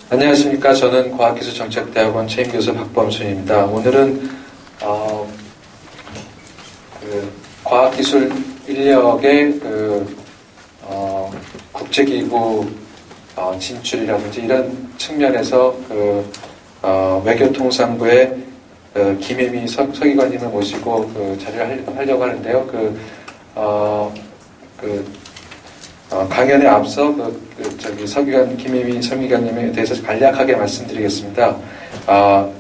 안녕하십니까. 저는 과학기술정책대학원 책임교수 박범순입니다. 오늘은 과학기술 인력의 국제기구 진출이라든지 이런 측면에서 외교통상부의 김혜미 서기관님을 모시고 자리를 하려고 하는데요. 강연에 앞서 김혜미 서기관님에 대해서 간략하게 말씀드리겠습니다.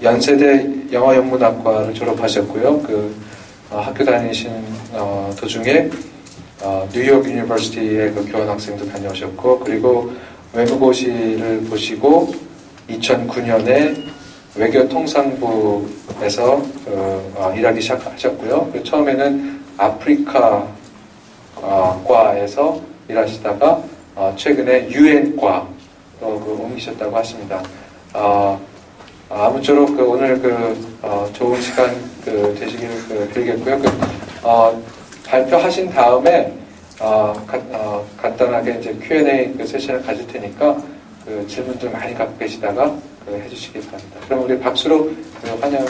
연세대 영어영문학과를 졸업하셨고요. 학교 다니신 도중에 뉴욕 유니버시티의 교환학생도 다녀오셨고, 그리고 외무고시를 보시고 2009년에 외교통상부에서 일하기 시작하셨고요. 처음에는 아프리카과에서 일하시다가 최근에 유엔과로 옮기셨다고 하십니다. 아무쪼록 오늘 좋은 시간 되시기를 빌겠고요. 발표하신 다음에 간단하게 이제 Q&A 세션을 가질 테니까 질문들 많이 갖고 계시다가 해주시기 바랍니다. 그럼 우리 박수로 환영.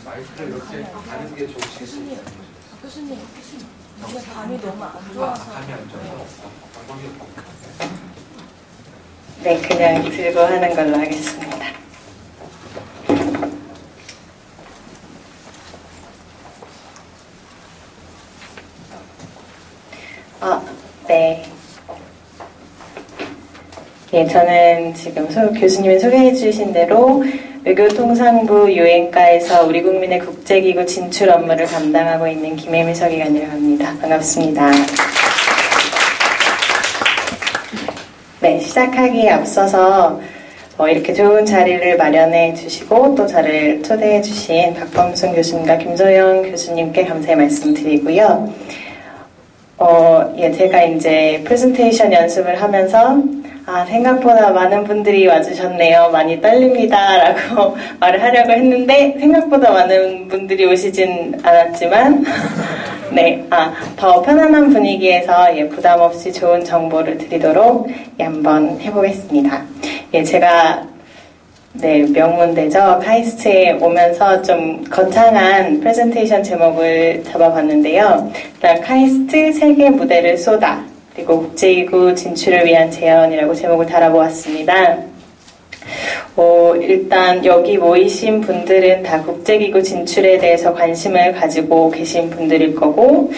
마이크를 이렇게 가는 게 좋으시겠습니다. 교수님, 이게 감이 너무 안 좋아서. 감이 안 좋아서. 네, 그냥 들고 하는 걸로 하겠습니다. 네. 예, 저는 지금 교수님이 소개해 주신 대로 외교통상부 유엔과에서 우리 국민의 국제기구 진출 업무를 담당하고 있는 김혜미 서기관이라고 합니다. 반갑습니다. 네, 시작하기에 앞서서 이렇게 좋은 자리를 마련해 주시고 또 저를 초대해 주신 박범순 교수님과 김소영 교수님께 감사의 말씀 드리고요. 제가 이제 프레젠테이션 연습을 하면서 생각보다 많은 분들이 와주셨네요. 많이 떨립니다. 라고 말을 하려고 했는데 생각보다 많은 분들이 오시진 않았지만 네, 더 편안한 분위기에서 부담 없이 좋은 정보를 드리도록 한번 해보겠습니다. 제가 명문대죠. 카이스트에 오면서 좀 거창한 프레젠테이션 제목을 잡아봤는데요. 일단 카이스트 세계 무대를 쏟아 그리고 국제기구 진출을 위한 제언이라고 제목을 달아보았습니다. 일단 여기 모이신 분들은 다 국제기구 진출에 대해서 관심을 가지고 계신 분들일 거고,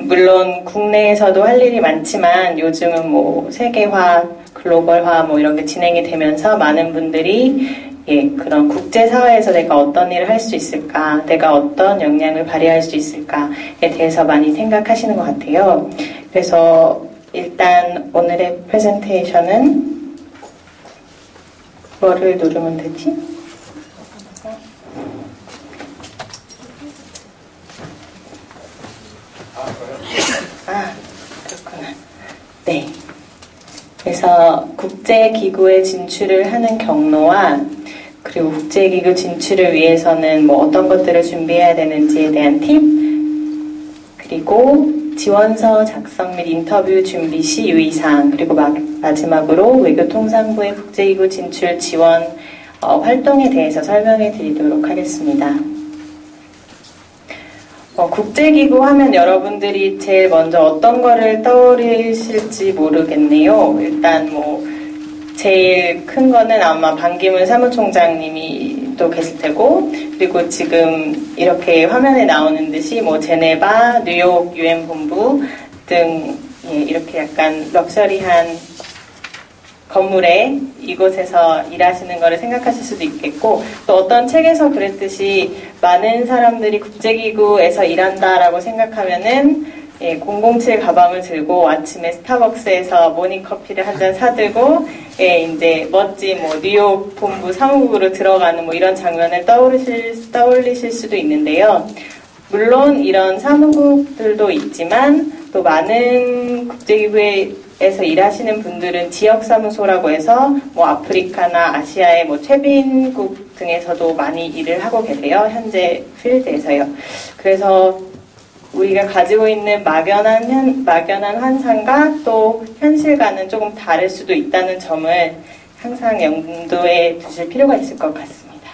물론 국내에서도 할 일이 많지만 요즘은 세계화, 글로벌화 이런 게 진행이 되면서 많은 분들이 그런 국제사회에서 내가 어떤 일을 할 수 있을까, 내가 어떤 역량을 발휘할 수 있을까에 대해서 많이 생각하시는 것 같아요. 그래서 일단 오늘의 프레젠테이션은 뭐를 누르면 되지? 그렇구나. 네. 그래서 국제기구에 진출을 하는 경로와 그리고 국제기구 진출을 위해서는 어떤 것들을 준비해야 되는지에 대한 팁, 그리고 지원서 작성 및 인터뷰 준비 시 유의사항, 그리고 마지막으로 외교통상부의 국제기구 진출 지원 활동에 대해서 설명해 드리도록 하겠습니다. 국제기구 하면 여러분들이 제일 먼저 어떤 거를 떠오르실지 모르겠네요. 일단 제일 큰 거는 아마 반기문 사무총장님이 또 계실 테고, 그리고 지금 이렇게 화면에 나오는 듯이 제네바, 뉴욕 유엔 본부 등 이렇게 약간 럭셔리한 건물에 이곳에서 일하시는 거를 생각하실 수도 있겠고, 또 어떤 책에서 그랬듯이 많은 사람들이 국제기구에서 일한다라고 생각하면은 007 가방을 들고 아침에 스타벅스에서 모닝커피를 한 잔 사들고 이제 멋진 뉴욕 본부 사무국으로 들어가는 이런 장면을 떠올리실 수도 있는데요. 물론 이런 사무국들도 있지만 또 많은 국제기구에서 일하시는 분들은 지역사무소라고 해서 뭐 아프리카나 아시아의 뭐 최빈국 등에서도 많이 일을 하고 계세요. 현재 필드에서요. 그래서 우리가 가지고 있는 막연한 환상과 또 현실과는 조금 다를 수도 있다는 점을 항상 염두에 두실 필요가 있을 것 같습니다.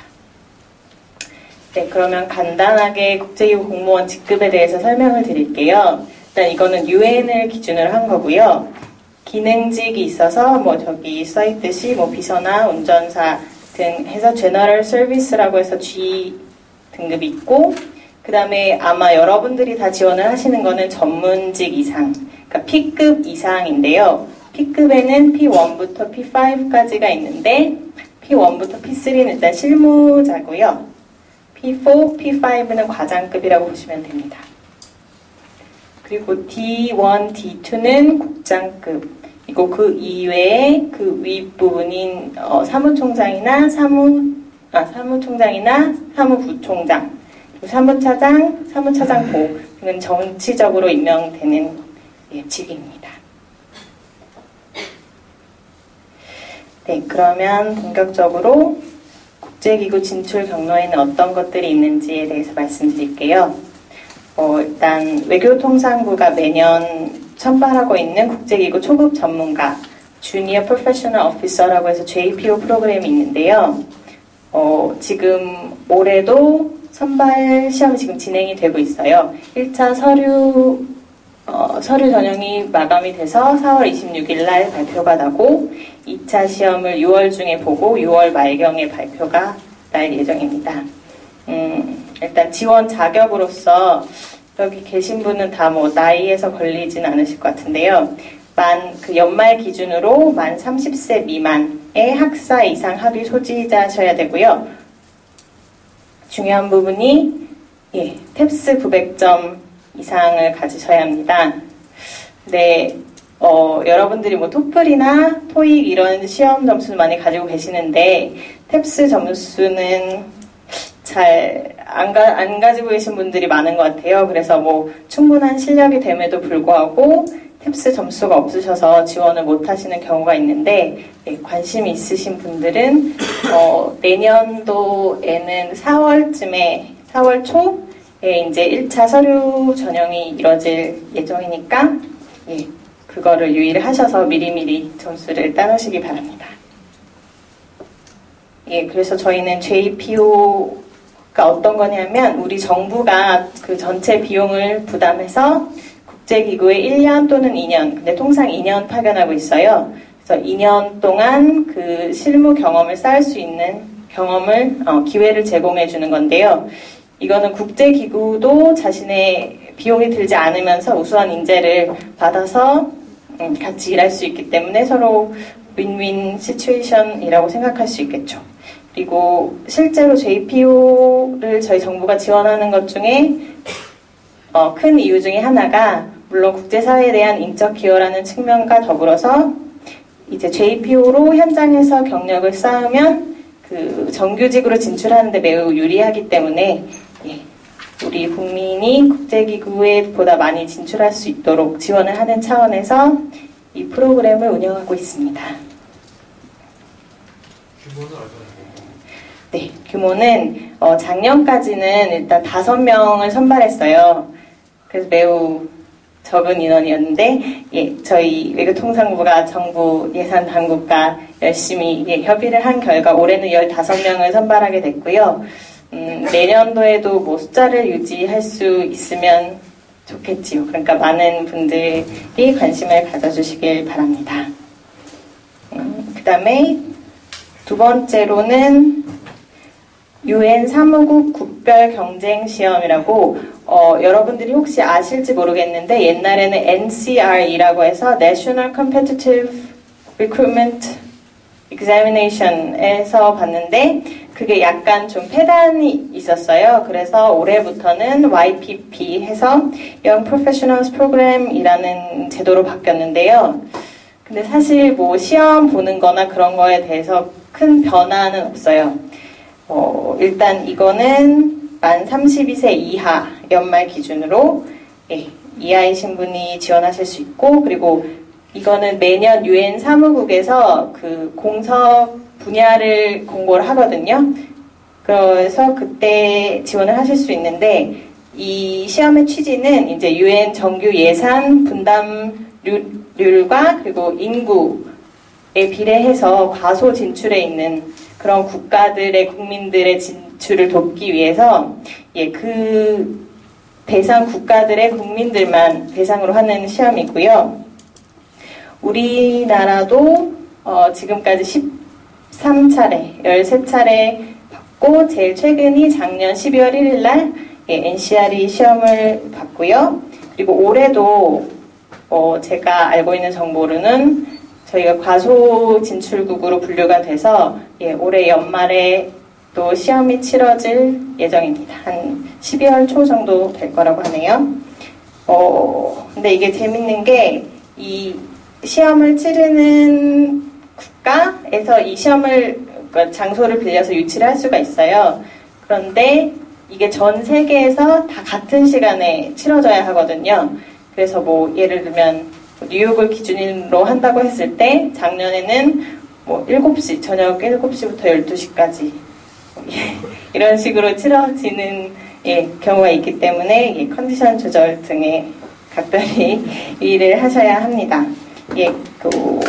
네, 그러면 간단하게 국제기구 공무원 직급에 대해서 설명을 드릴게요. 일단 이거는 UN을 기준으로 한 거고요. 기능직이 있어서 뭐 저기 써있듯이 뭐 비서나 운전사 등 해서 제너럴 서비스라고 해서 G 등급이 있고, 그 다음에 아마 여러분들이 다 지원을 하시는 거는 전문직 이상, 그러니까 P급 이상인데요. P급에는 P1부터 P5까지가 있는데 P1부터 P3는 일단 실무자고요. P4, P5는 과장급이라고 보시면 됩니다. 그리고 D1, D2는 국장급, 이거 그 이외에 그 윗부분인 사무총장이나 사무부총장, 사무차장, 사무차장보 등은 정치적으로 임명되는 직위입니다. 네, 그러면 본격적으로 국제기구 진출 경로에는 어떤 것들이 있는지에 대해서 말씀드릴게요. 일단 외교통상부가 매년 선발하고 있는 국제기구 초급 전문가 주니어 프로페셔널 오피서라고 해서 JPO 프로그램이 있는데요. 지금 올해도 선발 시험이 지금 진행이 되고 있어요. 1차 서류 전형이 마감이 돼서 4월 26일 날 발표가 나고 2차 시험을 6월 중에 보고 6월 말경에 발표가 날 예정입니다. 일단 지원 자격으로서 여기 계신 분은 다 뭐 나이에서 걸리진 않으실 것 같은데요. 그 연말 기준으로 만 30세 미만의 학사 이상 학위 소지자셔야 되고요. 중요한 부분이 탭스 900점 이상을 가지셔야 합니다. 네, 여러분들이 뭐 토플이나 토익 이런 시험 점수는 많이 가지고 계시는데 탭스 점수는 잘 안 가지고 계신 분들이 많은 것 같아요. 그래서 뭐 충분한 실력이 됨에도 불구하고 탭스 점수가 없으셔서 지원을 못 하시는 경우가 있는데, 관심이 있으신 분들은 내년도에는 4월 초에 이제 1차 서류 전형이 이뤄질 예정이니까 그거를 유의를 하셔서 미리미리 점수를 따놓으시기 바랍니다. 그래서 저희는 JPO가 어떤 거냐면 우리 정부가 그 전체 비용을 부담해서 국제기구에 1년 또는 2년, 근데 통상 2년 파견하고 있어요. 그래서 2년 동안 그 실무 경험을 쌓을 수 있는 기회를 제공해 주는 건데요. 이거는 국제기구도 자신의 비용이 들지 않으면서 우수한 인재를 받아서 같이 일할 수 있기 때문에 서로 윈윈 시츄에이션이라고 생각할 수 있겠죠. 그리고 실제로 JPO를 저희 정부가 지원하는 것 중에 큰 이유 중에 하나가 물론 국제사회에 대한 인적 기여라는 측면과 더불어서 이제 JPO로 현장에서 경력을 쌓으면 그 정규직으로 진출하는 데 매우 유리하기 때문에 우리 국민이 국제기구에 보다 많이 진출할 수 있도록 지원을 하는 차원에서 이 프로그램을 운영하고 있습니다. 규모는 얼마나 돼요? 네, 규모는 작년까지는 일단 5명을 선발했어요. 그래서 매우 적은 인원이었는데 저희 외교통상부가 정부 예산 당국과 열심히 협의를 한 결과 올해는 15명을 선발하게 됐고요. 내년도에도 뭐 숫자를 유지할 수 있으면 좋겠지요. 그러니까 많은 분들이 관심을 가져주시길 바랍니다. 그 다음에 두 번째로는 UN 사무국 국별 경쟁 시험이라고 여러분들이 혹시 아실지 모르겠는데 옛날에는 NCRE라고 해서 National Competitive Recruitment Examination에서 봤는데 그게 약간 좀 폐단이 있었어요. 그래서 올해부터는 YPP 해서 Young Professionals Program이라는 제도로 바뀌었는데요. 근데 사실 뭐 시험 보는 거나 그런 거에 대해서 큰 변화는 없어요. 일단 이거는 만 32세 이하 연말 기준으로 이하이신 분이 지원하실 수 있고, 그리고 이거는 매년 UN 사무국에서 그 공석 분야를 공고를 하거든요. 그래서 그때 지원을 하실 수 있는데, 이 시험의 취지는 이제 UN 정규 예산 분담률과 그리고 인구에 비례해서 과소 진출해 있는 그런 국가들의 국민들의 진출을 돕기 위해서 그 대상 국가들의 국민들만 대상으로 하는 시험이고요. 우리나라도 지금까지 13차례, 13차례 받고 제일 최근이 작년 12월 1일 날 NCRE 시험을 봤고요. 그리고 올해도 제가 알고 있는 정보로는 저희가 과소 진출국으로 분류가 돼서 올해 연말에 또 시험이 치러질 예정입니다. 한 12월 초 정도 될 거라고 하네요. 근데 이게 재밌는 게 이 시험을 치르는 국가에서 이 시험을 그러니까 장소를 빌려서 유치를 할 수가 있어요. 그런데 이게 전 세계에서 다 같은 시간에 치러져야 하거든요. 그래서 뭐 예를 들면 뉴욕을 기준으로 한다고 했을 때 작년에는 뭐 7시, 저녁 7시부터 12시까지 이런 식으로 치러지는 경우가 있기 때문에 컨디션 조절 등에 각별히 유의를 하셔야 합니다. 그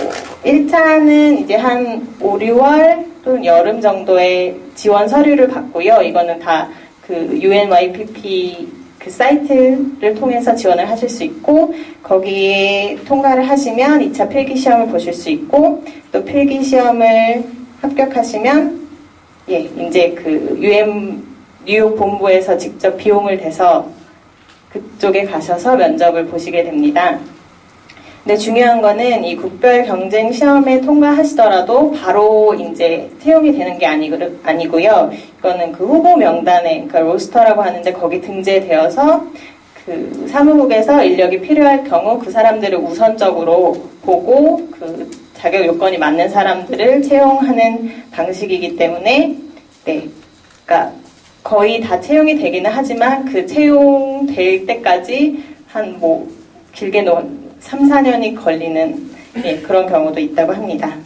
1차는 이제 한 5, 6월 또는 여름 정도에 지원 서류를 받고요. 이거는 다 그 UNYPP 그 사이트를 통해서 지원을 하실 수 있고, 거기에 통과를 하시면 2차 필기시험을 보실 수 있고, 또 필기시험을 합격하시면 이제 그 UN 뉴욕 본부에서 직접 비용을 대서 그쪽에 가셔서 면접을 보시게 됩니다. 근데 중요한 거는 이 국별 경쟁 시험에 통과하시더라도 바로 이제 채용이 되는 게 아니고요. 이거는 그 후보 명단에, 그러니까 로스터라고 하는데 거기 등재되어서 그 사무국에서 인력이 필요할 경우 그 사람들을 우선적으로 보고 그 자격 요건이 맞는 사람들을 채용하는 방식이기 때문에 그러니까 거의 다 채용이 되기는 하지만 그 채용될 때까지 한 뭐 길게 3, 4년이 걸리는 그런 경우도 있다고 합니다.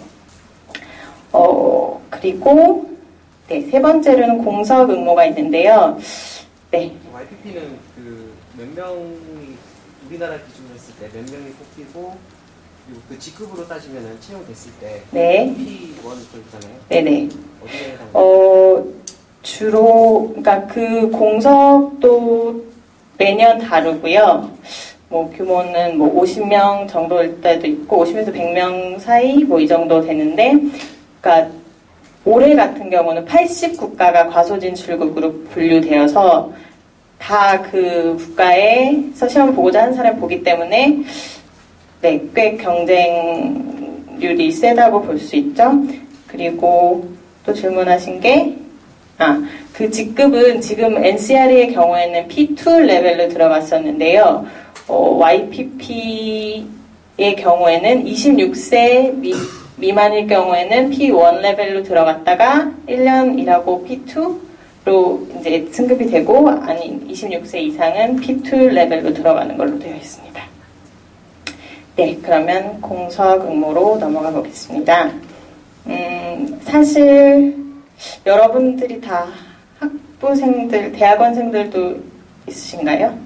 그리고 세 번째로는 공석 응모가 있는데요. YPP는 그 몇 명이 우리나라 기준으로 했을 때 몇 명이 뽑히고 그리고 그 직급으로 따지면은 채용됐을 때 P1 그렇잖아요. 네네. 어디에 해당돼요? 주로 그러니까 그 공석도 매년 다르고요. 뭐 규모는 뭐 50명 정도일 때도 있고 50에서 100명 사이 뭐 이 정도 되는데, 그러니까 올해 같은 경우는 80국가가 과소진출국으로 분류되어서 다 그 국가에서 시험을 보고자 하는 사람을 보기 때문에 꽤 경쟁률이 세다고 볼 수 있죠. 그리고 또 질문하신 게 그 직급은 지금 NCRE의 경우에는 P2 레벨로 들어갔었는데요. YPP의 경우에는 26세 미만일 경우에는 P1 레벨로 들어갔다가 1년 일하고 P2로 이제 승급이 되고, 아닌 26세 이상은 P2 레벨로 들어가는 걸로 되어 있습니다. 그러면 공석 응모로 넘어가 보겠습니다. 사실 여러분들이 다 학부생들, 대학원생들도 있으신가요?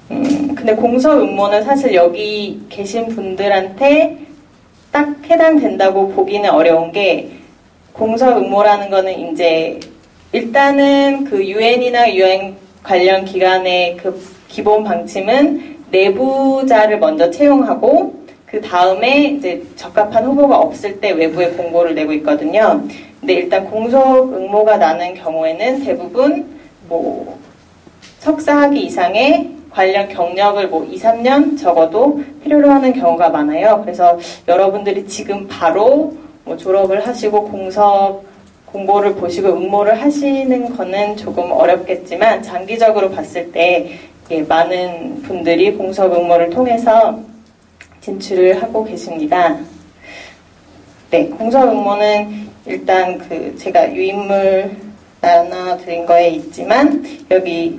근데 공석 응모는 사실 여기 계신 분들한테 딱 해당된다고 보기는 어려운 게, 공석 응모라는 거는 이제 일단은 그 UN이나 UN 관련 기관의 그 기본 방침은 내부자를 먼저 채용하고 그 다음에 이제 적합한 후보가 없을 때 외부에 공고를 내고 있거든요. 근데 일단 공석 응모가 나는 경우에는 대부분 뭐 석사학위 이상의 관련 경력을 뭐 2, 3년 적어도 필요로 하는 경우가 많아요. 그래서 여러분들이 지금 바로 뭐 졸업을 하시고 공석 공고를 보시고 응모를 하시는 거는 조금 어렵겠지만, 장기적으로 봤을 때 많은 분들이 공석 응모를 통해서 진출을 하고 계십니다. 공석 응모는 일단 그 제가 유인물 나눠드린 거에 있지만 여기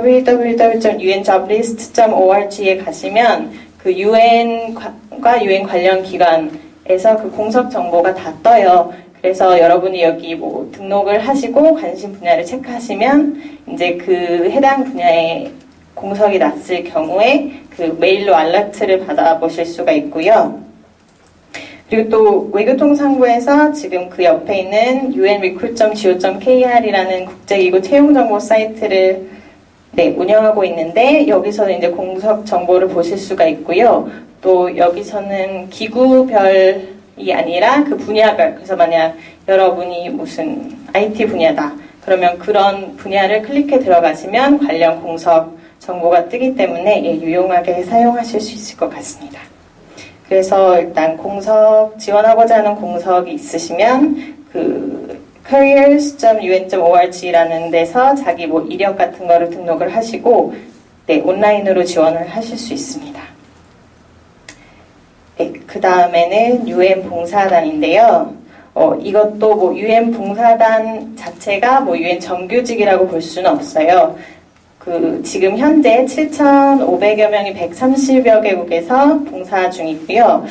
www.unjoblist.org에 가시면 그 UN과 UN 관련 기관에서 그 공석 정보가 다 떠요. 그래서 여러분이 여기 뭐 등록을 하시고 관심 분야를 체크하시면 이제 그 해당 분야에 공석이 났을 경우에 그 메일로 알러트를 받아보실 수가 있고요. 그리고 또 외교통상부에서 지금 그 옆에 있는 unrecruit.go.kr이라는 국제기구 채용정보 사이트를 운영하고 있는데 여기서는 이제 공석 정보를 보실 수가 있고요. 또 여기서는 기구별이 아니라 그 분야별. 그래서 만약 여러분이 무슨 IT 분야다. 그러면 그런 분야를 클릭해 들어가시면 관련 공석 정보가 뜨기 때문에 유용하게 사용하실 수 있을 것 같습니다. 그래서 일단 공석, 지원하고자 하는 공석이 있으시면 그 careers.un.org라는 데서 자기 뭐 이력 같은 거를 등록을 하시고 온라인으로 지원을 하실 수 있습니다. 그 다음에는 UN 봉사단인데요. 이것도 뭐 UN 봉사단 자체가 뭐 UN 정규직이라고 볼 수는 없어요. 지금 현재 7,500여 명이 130여 개국에서 봉사 중이고요.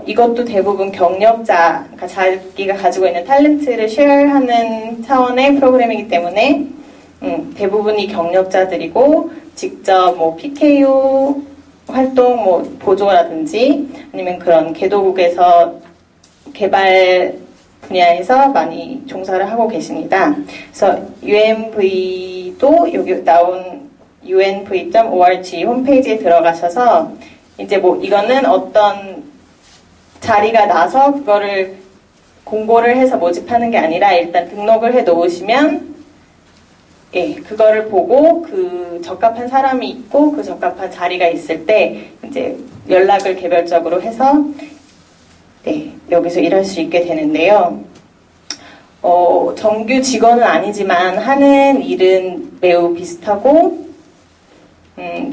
이것도 대부분 경력자, 그러니까 자기가 가지고 있는 탤런트를 쉐어하는 차원의 프로그램이기 때문에 대부분이 경력자들이고 직접 뭐 PKU 활동 뭐 보조라든지 아니면 그런 개도국에서 개발 분야에서 많이 종사를 하고 계십니다. 그래서 UNV도 여기 나온 unv.org 홈페이지에 들어가셔서 이제 뭐 이거는 어떤 자리가 나서 그거를 공고를 해서 모집하는 게 아니라 일단 등록을 해 놓으시면 그거를 보고 그 적합한 사람이 있고 그 적합한 자리가 있을 때 이제 연락을 개별적으로 해서 여기서 일할 수 있게 되는데요. 정규 직원은 아니지만 하는 일은 매우 비슷하고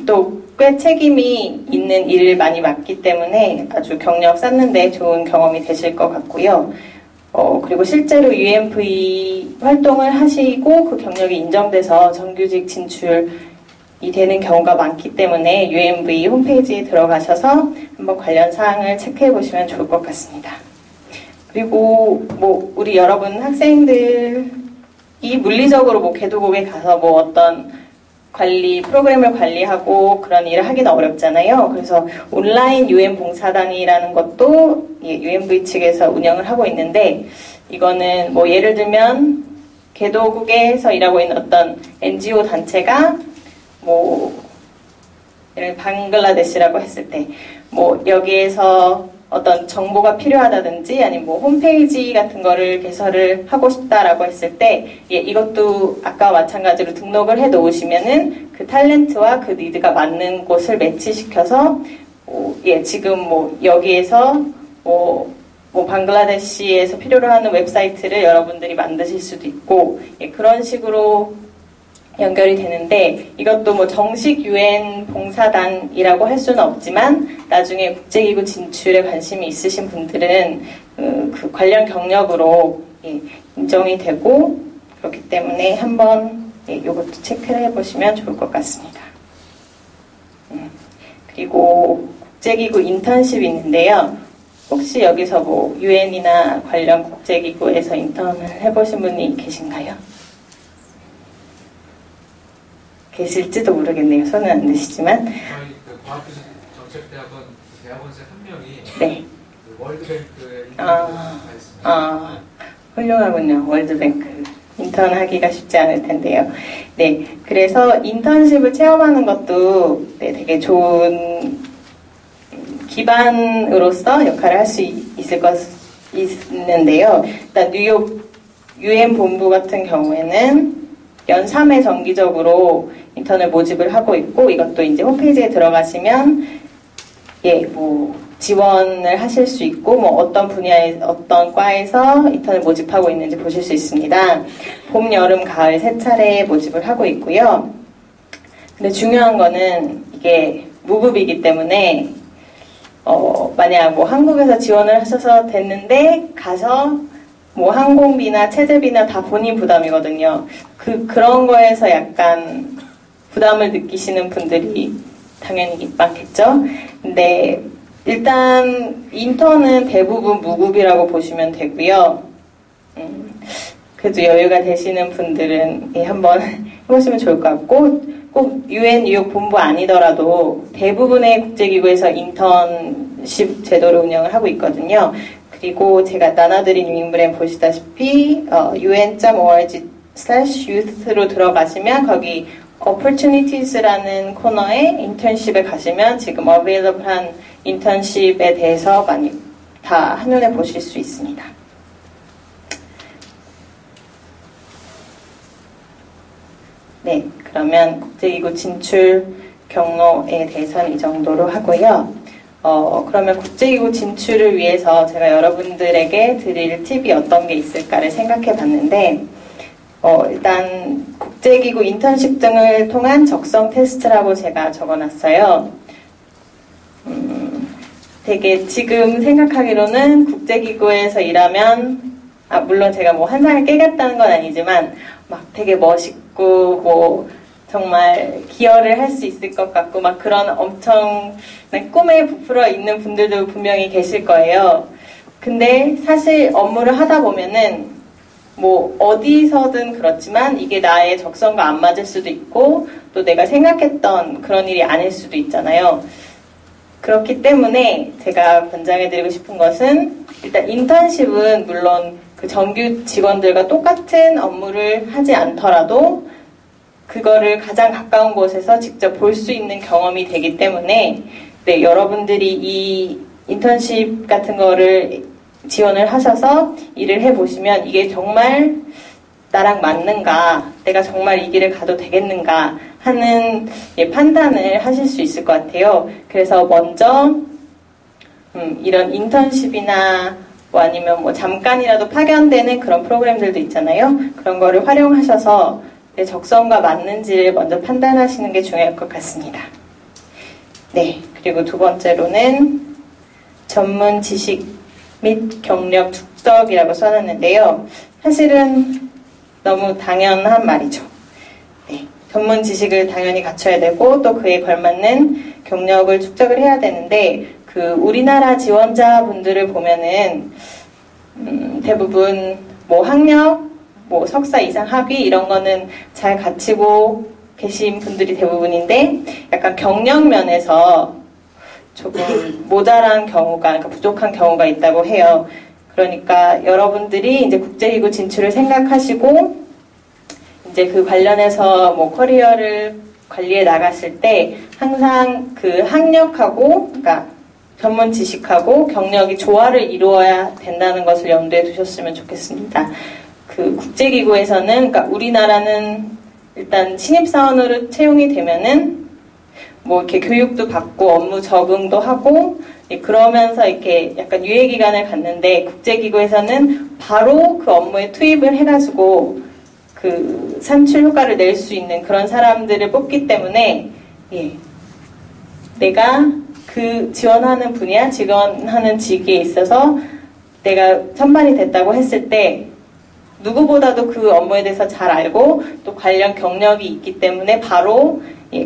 또 꽤 책임이 있는 일을 많이 맡기 때문에 아주 경력 쌓는데 좋은 경험이 되실 것 같고요. 그리고 실제로 UNV 활동을 하시고 그 경력이 인정돼서 정규직 진출이 되는 경우가 많기 때문에 UNV 홈페이지에 들어가셔서 한번 관련 사항을 체크해 보시면 좋을 것 같습니다. 그리고 뭐 우리 여러분 학생들이 물리적으로 뭐 개도국에 가서 뭐 어떤 프로그램을 관리하고 그런 일을 하기는 어렵잖아요. 그래서 온라인 UN 봉사단이라는 것도 UNV 측에서 운영을 하고 있는데 이거는 뭐 예를 들면 개도국에서 일하고 있는 어떤 NGO 단체가 뭐 예를 방글라데시라고 했을 때 뭐 여기에서 어떤 정보가 필요하다든지 아니면 뭐 홈페이지 같은 거를 개설을 하고 싶다라고 했을 때 이것도 아까와 마찬가지로 등록을 해 놓으시면은 그 탤런트와 그 니드가 맞는 곳을 매치시켜서 지금 뭐 여기에서 뭐 방글라데시에서 필요로 하는 웹사이트를 여러분들이 만드실 수도 있고 그런 식으로 연결이 되는데 이것도 뭐 정식 UN 봉사단이라고 할 수는 없지만 나중에 국제기구 진출에 관심이 있으신 분들은 그 관련 경력으로 인정이 되고 그렇기 때문에 한번 이것도 체크를 해보시면 좋을 것 같습니다. 그리고 국제기구 인턴십이 있는데요. 혹시 여기서 뭐 UN이나 관련 국제기구에서 인턴을 해보신 분이 계신가요? 계실지도 모르겠네요. 손은 안 드시지만. 저희 그 과학기술 정책대학원 대학원생 한 명이 그 월드뱅크에 인턴가 있습니다. 훌륭하군요. 월드뱅크. 인턴 하기가 쉽지 않을 텐데요. 그래서 인턴십을 체험하는 것도 되게 좋은 기반으로서 역할을 할 수 있는데요. 일단 뉴욕 UN 본부 같은 경우에는 연 3회 정기적으로 인턴을 모집을 하고 있고 이것도 이제 홈페이지에 들어가시면 뭐 지원을 하실 수 있고 뭐 어떤 분야에 어떤 과에서 인턴을 모집하고 있는지 보실 수 있습니다. 봄, 여름, 가을 세 차례 모집을 하고 있고요. 근데 중요한 거는 이게 무급이기 때문에 만약 뭐 한국에서 지원을 하셔서 됐는데 가서 뭐 항공비나 체제비나 다 본인 부담이거든요. 그런 거에서 약간 부담을 느끼시는 분들이 당연히 많겠죠. 근데 일단 인턴은 대부분 무급이라고 보시면 되고요. 그래도 여유가 되시는 분들은 한번 해보시면 좋을 것 같고, 꼭 UN 뉴욕 본부 아니더라도 대부분의 국제기구에서 인턴십 제도를 운영을 하고 있거든요. 그리고 제가 나눠드린 윙브랜 보시다시피 un.org/youth로 들어가시면 거기 opportunities라는 코너에 인턴십에 가시면 지금 available한 인턴십에 대해서 많이 다 한눈에 보실 수 있습니다. 네, 그러면 국제기구 진출 경로에 대해서는 이 정도로 하고요. 그러면 국제기구 진출을 위해서 제가 여러분들에게 드릴 팁이 어떤 게 있을까를 생각해 봤는데, 일단 국제기구 인턴십 등을 통한 적성 테스트라고 제가 적어놨어요. 되게 지금 생각하기로는 국제기구에서 일하면, 물론 제가 뭐 환상을 깨겠다는 건 아니지만, 막 되게 멋있고, 뭐, 정말 기여를 할 수 있을 것 같고, 막 그런 엄청 꿈에 부풀어 있는 분들도 분명히 계실 거예요. 근데 사실 업무를 하다 보면은, 뭐, 어디서든 그렇지만 이게 나의 적성과 안 맞을 수도 있고, 또 내가 생각했던 그런 일이 아닐 수도 있잖아요. 그렇기 때문에 제가 권장해드리고 싶은 것은, 일단 인턴십은 물론 그 정규 직원들과 똑같은 업무를 하지 않더라도 그거를 가장 가까운 곳에서 직접 볼 수 있는 경험이 되기 때문에 네, 여러분들이 이 인턴십 같은 거를 지원을 하셔서 일을 해보시면 이게 정말 나랑 맞는가, 내가 정말 이 길을 가도 되겠는가 하는 판단을 하실 수 있을 것 같아요. 그래서 먼저 이런 인턴십이나 뭐 아니면 뭐 잠깐이라도 파견되는 그런 프로그램들도 있잖아요. 그런 거를 활용하셔서 내 적성과 맞는지를 먼저 판단하시는 게 중요할 것 같습니다. 네, 그리고 두 번째로는 전문 지식 및 경력 축적이라고 써놨는데요. 사실은 너무 당연한 말이죠. 네, 전문 지식을 당연히 갖춰야 되고 또 그에 걸맞는 경력을 축적을 해야 되는데 그 우리나라 지원자분들을 보면은 대부분 뭐 학력, 뭐 석사 이상 학위 이런 거는 잘 갖추고 계신 분들이 대부분인데 약간 경력 면에서 조금 모자란 경우가, 그러니까 부족한 경우가 있다고 해요. 그러니까 여러분들이 이제 국제기구 진출을 생각하시고 이제 그 관련해서 뭐 커리어를 관리해 나갔을 때 항상 그 학력하고, 그러니까 전문 지식하고 경력이 조화를 이루어야 된다는 것을 염두에 두셨으면 좋겠습니다. 그 국제기구에서는, 그러니까 우리나라는 일단 신입사원으로 채용이 되면은 뭐 이렇게 교육도 받고 업무 적응도 하고 그러면서 이렇게 약간 유예기간을 갖는데 국제기구에서는 바로 그 업무에 투입을 해가지고 그 산출 효과를 낼 수 있는 그런 사람들을 뽑기 때문에 내가 그 지원하는 분야, 지원하는 직위에 있어서 내가 선발이 됐다고 했을 때 누구보다도 그 업무에 대해서 잘 알고 또 관련 경력이 있기 때문에 바로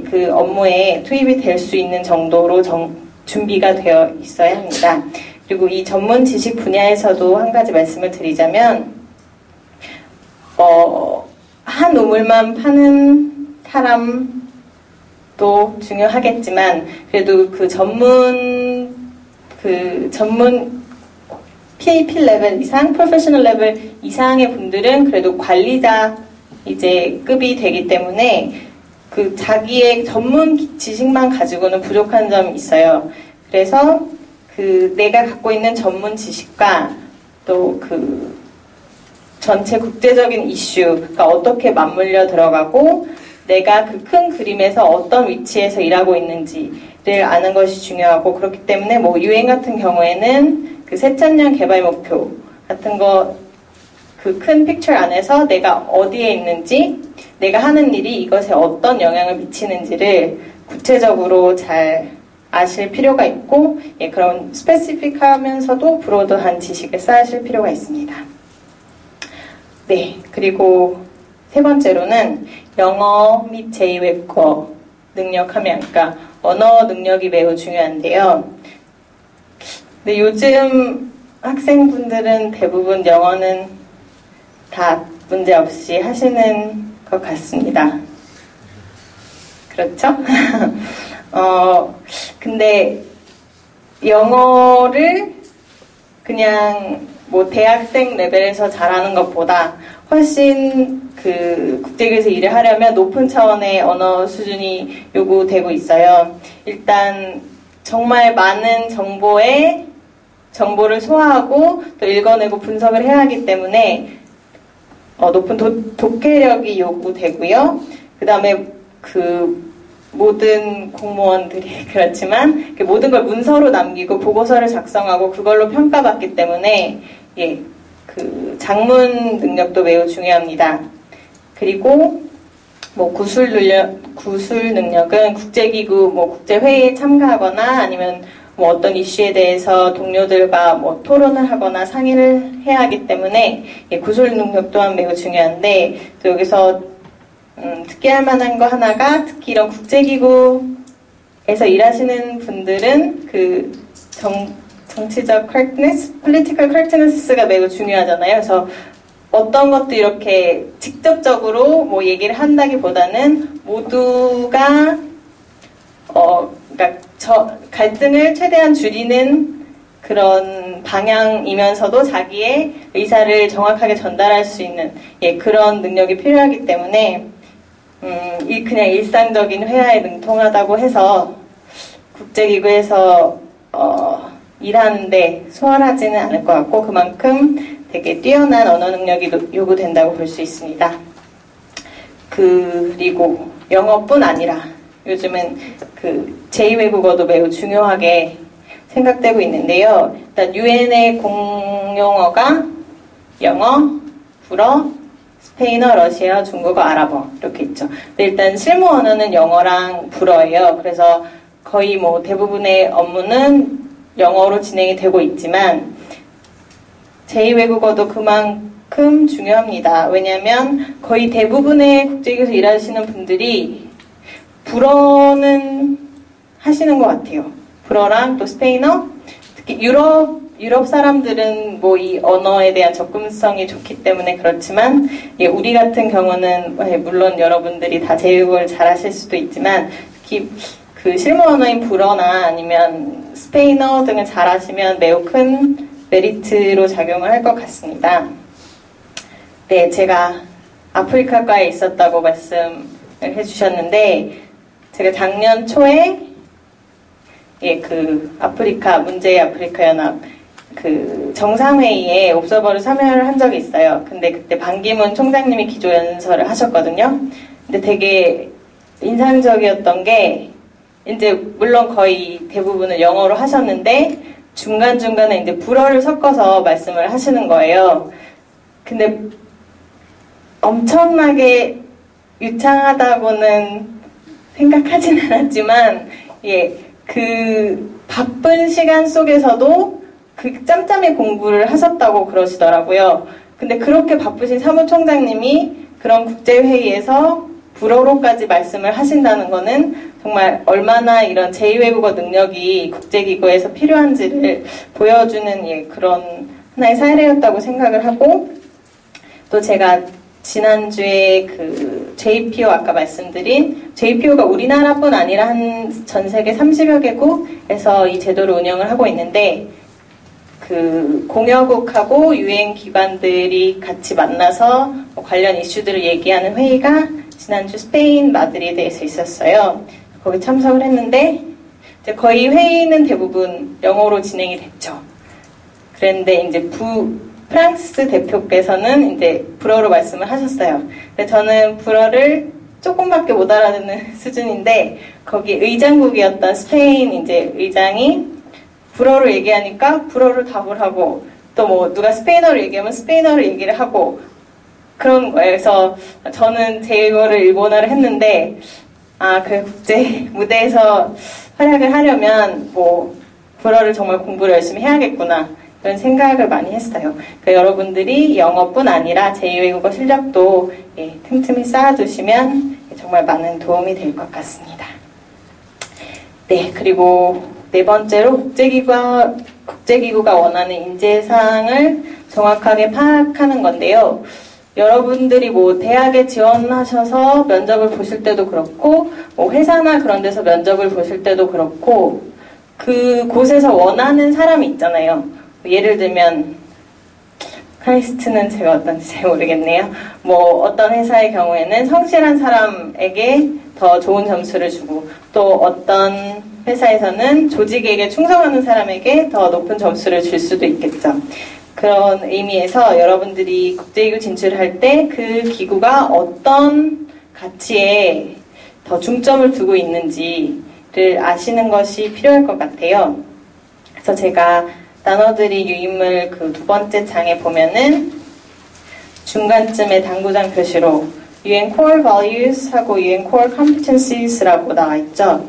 그 업무에 투입이 될 수 있는 정도로 준비가 되어 있어야 합니다. 그리고 이 전문 지식 분야에서도 한 가지 말씀을 드리자면 한 우물만 파는 사람도 중요하겠지만 그래도 그 전문 PAP 레벨 이상, 프로페셔널 레벨 이상의 분들은 그래도 관리자 이제 급이 되기 때문에 그 자기의 전문 지식만 가지고는 부족한 점이 있어요. 그래서 그 내가 갖고 있는 전문 지식과 또 그 전체 국제적인 이슈가 어떻게 맞물려 들어가고 내가 그 큰 그림에서 어떤 위치에서 일하고 있는지를 아는 것이 중요하고 그렇기 때문에 뭐 UN 같은 경우에는 그 새천년 개발 목표 같은 거 그 큰 픽처 안에서 내가 어디에 있는지 내가 하는 일이 이것에 어떤 영향을 미치는지를 구체적으로 잘 아실 필요가 있고 그런 스페시픽하면서도 브로드한 지식을 쌓으실 필요가 있습니다. 네, 그리고 세 번째로는 영어 및 제2외국어 능력 함양, 그러니까 언어 능력이 매우 중요한데요. 근데 요즘 학생분들은 대부분 영어는 다 문제없이 하시는 것 같습니다. 그렇죠? 근데 영어를 그냥 뭐 대학생 레벨에서 잘하는 것보다 훨씬 그 국제기구에서 일을 하려면 높은 차원의 언어 수준이 요구되고 있어요. 일단 정말 많은 정보를 소화하고 또 읽어내고 분석을 해야 하기 때문에 높은 독해력이 요구되고요. 그 다음에 그 모든 공무원들이 그렇지만 모든 걸 문서로 남기고 보고서를 작성하고 그걸로 평가받기 때문에 그 작문 능력도 매우 중요합니다. 그리고 뭐 구술 능력은 국제기구 국제회의에 참가하거나 아니면 뭐 어떤 이슈에 대해서 동료들과 뭐 토론을 하거나 상의를 해야 하기 때문에 구술 능력 또한 매우 중요한데 또 여기서 특기할 만한 거 하나가 특히 이런 국제기구에서 일하시는 분들은 그 정치적 correctness, political correctness가 매우 중요하잖아요. 그래서 어떤 것도 이렇게 직접적으로 뭐 얘기를 한다기보다는 모두가 그러니까 갈등을 최대한 줄이는 그런 방향이면서도 자기의 의사를 정확하게 전달할 수 있는 그런 능력이 필요하기 때문에 그냥 일상적인 회화에 능통하다고 해서 국제기구에서 일하는데 수월하지는 않을 것 같고 그만큼 되게 뛰어난 언어 능력이 요구된다고 볼 수 있습니다. 그리고 영어뿐 아니라 요즘은 그 제2외국어도 매우 중요하게 생각되고 있는데요. 일단 UN의 공용어가 영어, 불어, 스페인어, 러시아어, 중국어, 아랍어 이렇게 있죠. 근데 일단 실무 언어는 영어랑 불어예요. 그래서 거의 뭐 대부분의 업무는 영어로 진행이 되고 있지만 제2외국어도 그만큼 중요합니다. 왜냐하면 거의 대부분의 국제기구에서 일하시는 분들이 불어는 하시는 것 같아요. 불어랑 또 스페인어, 특히 유럽 사람들은 뭐 이 언어에 대한 접근성이 좋기 때문에 그렇지만 우리 같은 경우는 물론 여러분들이 다 제2외국어를 잘 하실 수도 있지만 특히 그 실무 언어인 불어나 아니면 스페인어 등을 잘 하시면 매우 큰 메리트로 작용을 할 것 같습니다. 네, 제가 아프리카과에 있었다고 말씀을 해주셨는데 제가 작년 초에 그 문제 아프리카 연합 그 정상회의에 옵서버로 참여를 한 적이 있어요. 근데 그때 반기문 총장님이 기조연설을 하셨거든요. 근데 되게 인상적이었던 게 이제 물론 거의 대부분은 영어로 하셨는데 중간중간에 이제 불어를 섞어서 말씀을 하시는 거예요. 근데 엄청나게 유창하다고는 생각하진 않았지만 그 바쁜 시간 속에서도 그 짬짬이 공부를 하셨다고 그러시더라고요. 근데 그렇게 바쁘신 사무총장님이 그런 국제회의에서 불어로까지 말씀을 하신다는 거는 정말 얼마나 이런 제2외국어 능력이 국제기구에서 필요한지를 보여주는 그런 하나의 사례였다고 생각을 하고 또 제가 지난주에 그 JPO 아까 말씀드린 JPO가 우리나라뿐 아니라 전 세계 30여 개국에서 이 제도를 운영을 하고 있는데 그 공여국하고 유엔 기관들이 같이 만나서 관련 이슈들을 얘기하는 회의가 지난주 스페인 마드리드에서 있었어요. 거기 참석을 했는데 이제 거의 회의는 대부분 영어로 진행이 됐죠. 그런데 이제 프랑스 대표께서는 이제 불어로 말씀을 하셨어요. 근데 저는 불어를 조금밖에 못 알아듣는 수준인데 거기 의장국이었던 스페인 이제 의장이 불어로 얘기하니까 불어로 답을 하고 또 뭐 누가 스페인어로 얘기하면 스페인어로 얘기를 하고 그런 거예요. 그래서 저는 제 이거를 일본어를 했는데 그 국제 무대에서 활약을 하려면 뭐 불어를 정말 공부를 열심히 해야겠구나 그런 생각을 많이 했어요. 그러니까 여러분들이 영어뿐 아니라 제2외국어 실력도 틈틈이 쌓아두시면 정말 많은 도움이 될 것 같습니다. 네, 그리고 네 번째로 국제기구가 원하는 인재상을 정확하게 파악하는 건데요. 여러분들이 뭐 대학에 지원하셔서 면접을 보실 때도 그렇고, 뭐 회사나 그런 데서 면접을 보실 때도 그렇고, 그 곳에서 원하는 사람이 있잖아요. 예를 들면 카이스트는 제가 어떤지 잘 모르겠네요. 뭐 어떤 회사의 경우에는 성실한 사람에게 더 좋은 점수를 주고, 또 어떤 회사에서는 조직에게 충성하는 사람에게 더 높은 점수를 줄 수도 있겠죠. 그런 의미에서 여러분들이 국제기구 진출을 할 때 그 기구가 어떤 가치에 더 중점을 두고 있는지를 아시는 것이 필요할 것 같아요. 그래서 제가 단어들이 유인물 그 두 번째 장에 보면은 중간쯤에 당구장 표시로 UN Core Values 하고 UN Core Competencies라고 나와 있죠.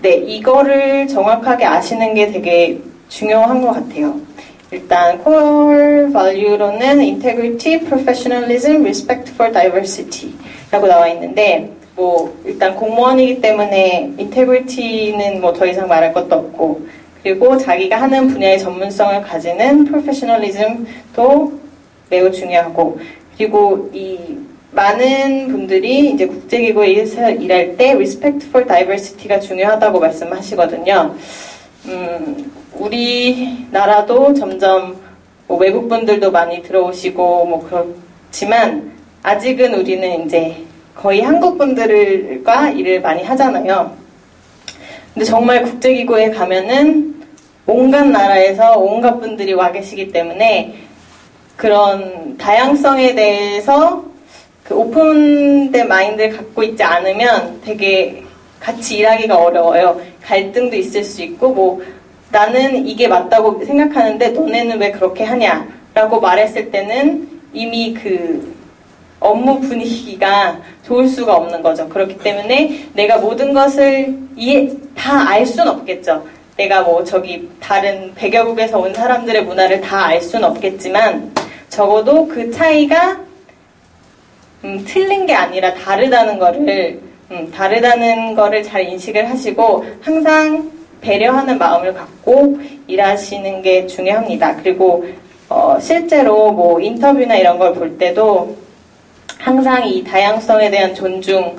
네, 이거를 정확하게 아시는 게 되게 중요한 것 같아요. 일단 core value로는 integrity, professionalism, respect for diversity라고 나와 있는데, 뭐 일단 공무원이기 때문에 integrity는 뭐 더 이상 말할 것도 없고, 그리고 자기가 하는 분야의 전문성을 가지는 professionalism도 매우 중요하고, 그리고 이 많은 분들이 이제 국제기구에서 일할 때 respect for diversity가 중요하다고 말씀하시거든요. 우리나라도 점점 뭐 외국 분들도 많이 들어오시고 뭐 그렇지만 아직은 우리는 이제 거의 한국 분들과 일을 많이 하잖아요. 근데 정말 국제기구에 가면은 온갖 나라에서 온갖 분들이 와 계시기 때문에 그런 다양성에 대해서 그 오픈된 마인드를 갖고 있지 않으면 되게 같이 일하기가 어려워요. 갈등도 있을 수 있고, 뭐 나는 이게 맞다고 생각하는데 너네는 왜 그렇게 하냐라고 말했을 때는 이미 그 업무 분위기가 좋을 수가 없는 거죠. 그렇기 때문에 내가 모든 것을 다 알 수는 없겠죠. 내가 뭐 저기 다른 100여국에서 온 사람들의 문화를 다 알 수는 없겠지만 적어도 그 차이가 틀린 게 아니라 다르다는 거를 잘 인식을 하시고 항상 배려하는 마음을 갖고 일하시는 게 중요합니다. 그리고 실제로 뭐 인터뷰나 이런 걸 볼 때도 항상 이 다양성에 대한 존중을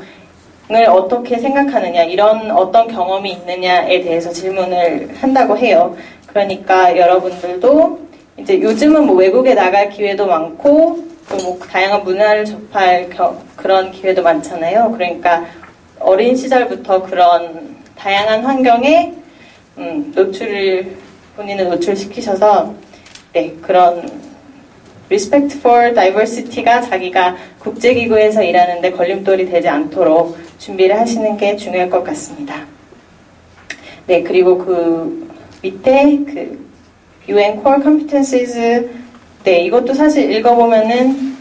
어떻게 생각하느냐, 이런 어떤 경험이 있느냐에 대해서 질문을 한다고 해요. 그러니까 여러분들도 이제 요즘은 뭐 외국에 나갈 기회도 많고 또 뭐 다양한 문화를 접할 그런 기회도 많잖아요. 그러니까 어린 시절부터 그런 다양한 환경에 본인을 노출시키셔서 그런 respect for diversity가 자기가 국제기구에서 일하는데 걸림돌이 되지 않도록 준비를 하시는 게 중요할 것 같습니다. 네, 그리고 그 밑에 그 UN Core Competencies, 이것도 사실 읽어보면은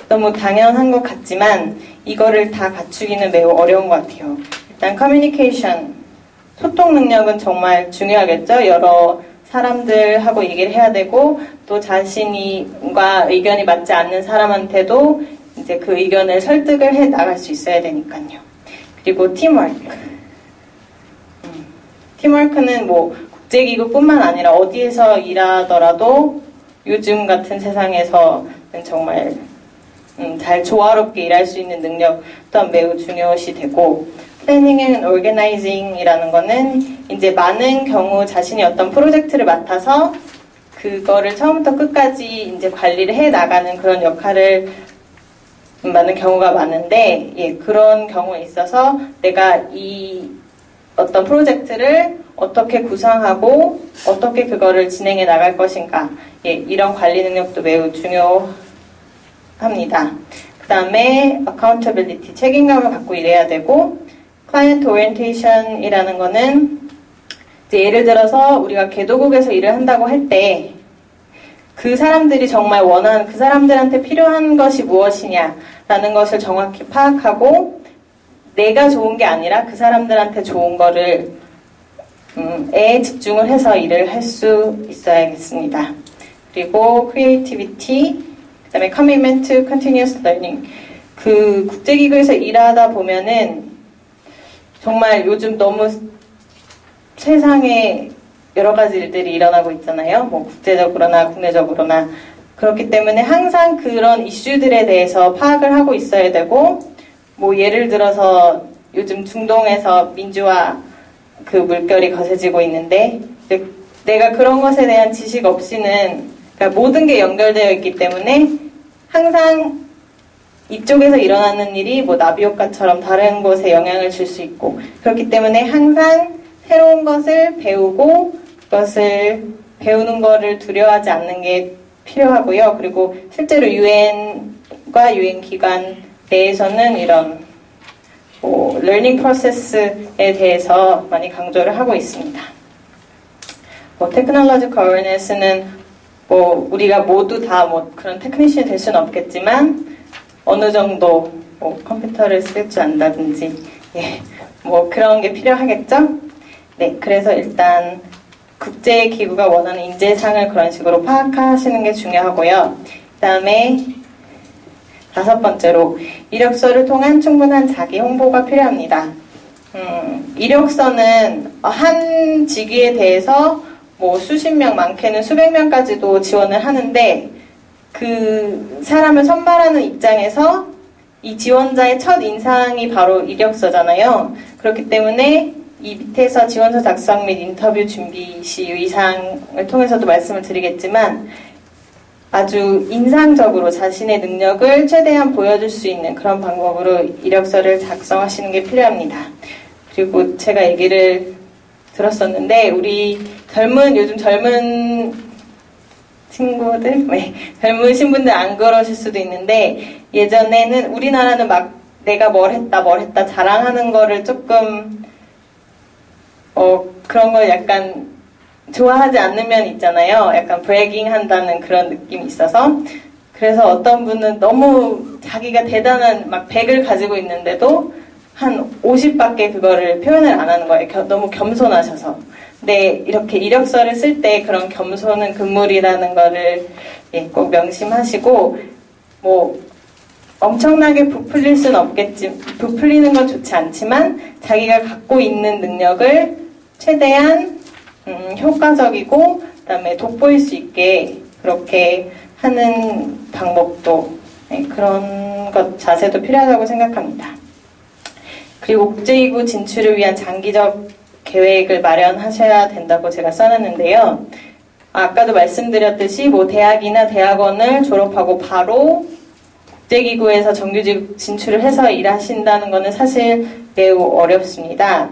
너무 당연한 것 같지만 이거를 다 갖추기는 매우 어려운 것 같아요. 일단 커뮤니케이션, 소통 능력은 정말 중요하겠죠. 여러 사람들하고 얘기를 해야 되고 또 자신과 의견이 맞지 않는 사람한테도 이제 그 의견을 설득을 해 나갈 수 있어야 되니까요. 그리고 팀워크. 팀워크는 뭐 국제기구뿐만 아니라 어디에서 일하더라도 요즘 같은 세상에서는 정말 잘 조화롭게 일할 수 있는 능력 또한 매우 중요시 되고, 플래닝 앤 오르게나이징이라는 거는 이제 많은 경우 자신이 어떤 프로젝트를 맡아서 그거를 처음부터 끝까지 이제 관리를 해 나가는 그런 역할을 많은 경우가 많은데, 그런 경우에 있어서 내가 이 어떤 프로젝트를 어떻게 구상하고 어떻게 그거를 진행해 나갈 것인가, 이런 관리 능력도 매우 중요합니다. 그 다음에 accountability, 책임감을 갖고 일해야 되고, client orientation이라는 거는 이제 예를 들어서 우리가 개도국에서 일을 한다고 할 때 그 사람들이 정말 원하는, 그 사람들한테 필요한 것이 무엇이냐라는 것을 정확히 파악하고 내가 좋은 게 아니라 그 사람들한테 좋은 거를 에 집중을 해서 일을 할 수 있어야겠습니다. 그리고 creativity, 그다음에 commitment to continuous learning. 그 국제기구에서 일하다 보면은 정말 요즘 너무 세상에 여러 가지 일들이 일어나고 있잖아요. 뭐 국제적으로나 국내적으로나. 그렇기 때문에 항상 그런 이슈들에 대해서 파악을 하고 있어야 되고, 뭐 예를 들어서 요즘 중동에서 민주화 그 물결이 거세지고 있는데, 내가 그런 것에 대한 지식 없이는, 그러니까 모든 게 연결되어 있기 때문에 항상 이쪽에서 일어나는 일이 뭐 나비효과처럼 다른 곳에 영향을 줄 수 있고, 그렇기 때문에 항상 새로운 것을 배우고 그것을 배우는 거를 두려워하지 않는 게 필요하고요. 그리고 실제로 유엔과 유엔 기관 내에서는 이런 뭐 러닝 프로세스에 대해서 많이 강조를 하고 있습니다. 뭐 테크놀로지 어웨어니스는 뭐 우리가 모두 다 뭐 그런 테크니션이 될 수는 없겠지만 어느 정도 뭐 컴퓨터를 쓸 줄 안다든지 예, 뭐 그런 게 필요하겠죠? 네, 그래서 일단 국제기구가 원하는 인재상을 그런 식으로 파악하시는 게 중요하고요. 그 다음에 5번째로 이력서를 통한 충분한 자기 홍보가 필요합니다. 이력서는 한 직위에 대해서 뭐 수십 명, 많게는 수백 명까지도 지원을 하는데 그 사람을 선발하는 입장에서 이 지원자의 첫 인상이 바로 이력서잖아요. 그렇기 때문에 이 밑에서 지원서 작성 및 인터뷰 준비 시 의상을 통해서도 말씀을 드리겠지만 아주 인상적으로 자신의 능력을 최대한 보여줄 수 있는 그런 방법으로 이력서를 작성하시는 게 필요합니다. 그리고 제가 얘기를 들었었는데 우리 요즘 젊은 친구들, 네, 젊으신 분들 안 그러실 수도 있는데 예전에는 우리나라는 막 내가 뭘 했다 자랑하는 거를 조금 그런 걸 약간 좋아하지 않는 면 있잖아요. 약간 브래깅 한다는 그런 느낌이 있어서. 그래서 어떤 분은 너무 자기가 대단한 막 100을 가지고 있는데도 한 50밖에 그거를 표현을 안 하는 거예요. 너무 겸손하셔서. 근데 이렇게 이력서를 쓸 때 그런 겸손은 금물이라는 거를 꼭 명심하시고, 뭐 엄청나게 부풀릴 수는 없겠지, 부풀리는 건 좋지 않지만 자기가 갖고 있는 능력을 최대한 효과적이고 그다음에 돋보일 수 있게 그렇게 하는 방법도 그런 것 자세도 필요하다고 생각합니다. 그리고 국제기구 진출을 위한 장기적 계획을 마련하셔야 된다고 제가 써놨는데요. 아까도 말씀드렸듯이 뭐 대학이나 대학원을 졸업하고 바로 국제기구에서 정규직 진출을 해서 일하신다는 것은 사실 매우 어렵습니다.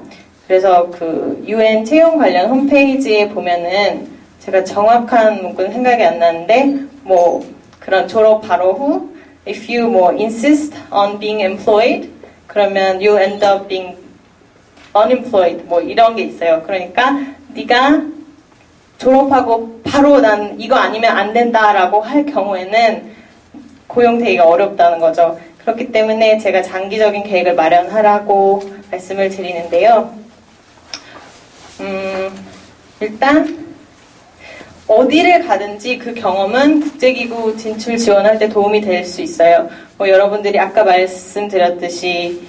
그래서 그 UN 채용 관련 홈페이지에 보면은 제가 정확한 문구는 생각이 안 나는데 뭐 그런 졸업 바로 후 if you more insist on being employed 그러면 you end up being unemployed 뭐 이런 게 있어요. 그러니까 네가 졸업하고 바로 난 이거 아니면 안 된다라고 할 경우에는 고용되기가 어렵다는 거죠. 그렇기 때문에 제가 장기적인 계획을 마련하라고 말씀을 드리는데요. 일단 어디를 가든지 그 경험은 국제기구 진출 지원할 때 도움이 될 수 있어요. 뭐 여러분들이 아까 말씀드렸듯이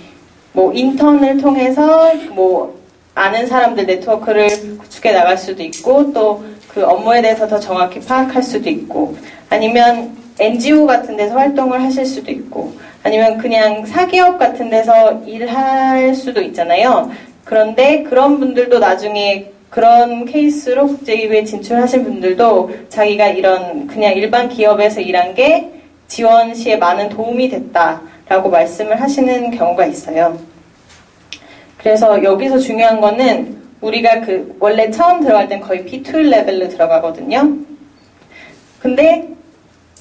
뭐 인턴을 통해서 뭐 아는 사람들 네트워크를 구축해 나갈 수도 있고 또 그 업무에 대해서 더 정확히 파악할 수도 있고 아니면 NGO 같은 데서 활동을 하실 수도 있고 아니면 그냥 사기업 같은 데서 일할 수도 있잖아요. 그런데 그런 분들도 나중에 그런 케이스로 국제기구에 진출하신 분들도 자기가 이런 그냥 일반 기업에서 일한 게 지원 시에 많은 도움이 됐다라고 말씀을 하시는 경우가 있어요. 그래서 여기서 중요한 거는 우리가 그 원래 처음 들어갈 땐 거의 P2 레벨로 들어가거든요. 근데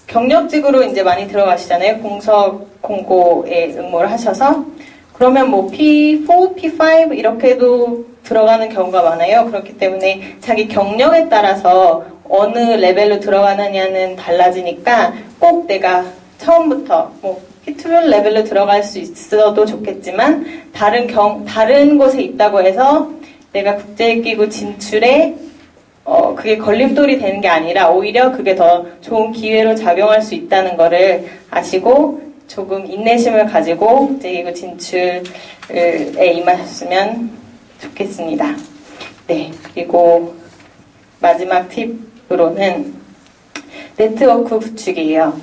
경력직으로 이제 많이 들어가시잖아요. 공석 공고에 응모를 하셔서 그러면 뭐 P4, P5 이렇게도 들어가는 경우가 많아요. 그렇기 때문에 자기 경력에 따라서 어느 레벨로 들어가느냐는 달라지니까 꼭 내가 처음부터 뭐 P2 레벨로 들어갈 수 있어도 좋겠지만 다른 곳에 있다고 해서 내가 국제기구 진출에 그게 걸림돌이 되는 게 아니라 오히려 그게 더 좋은 기회로 작용할 수 있다는 거를 아시고 조금 인내심을 가지고 국제기구 진출에 임하셨으면 좋겠습니다. 네, 그리고 마지막 팁으로는 네트워크 구축이에요.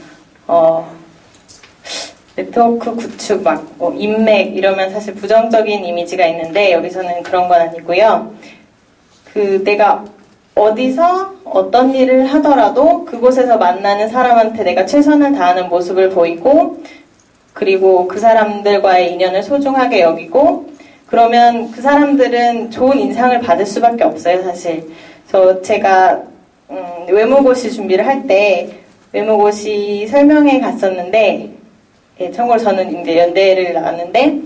네트워크 구축, 인맥 이러면 사실 부정적인 이미지가 있는데 여기서는 그런 건 아니고요. 내가 어디서 어떤 일을 하더라도 그곳에서 만나는 사람한테 내가 최선을 다하는 모습을 보이고 그리고 그 사람들과의 인연을 소중하게 여기고 그러면 그 사람들은 좋은 인상을 받을 수밖에 없어요, 사실. 제가 외무고시 준비를 할 때 외무고시 설명회 갔었는데 예, 참고로 저는 이제 연대를 나왔는데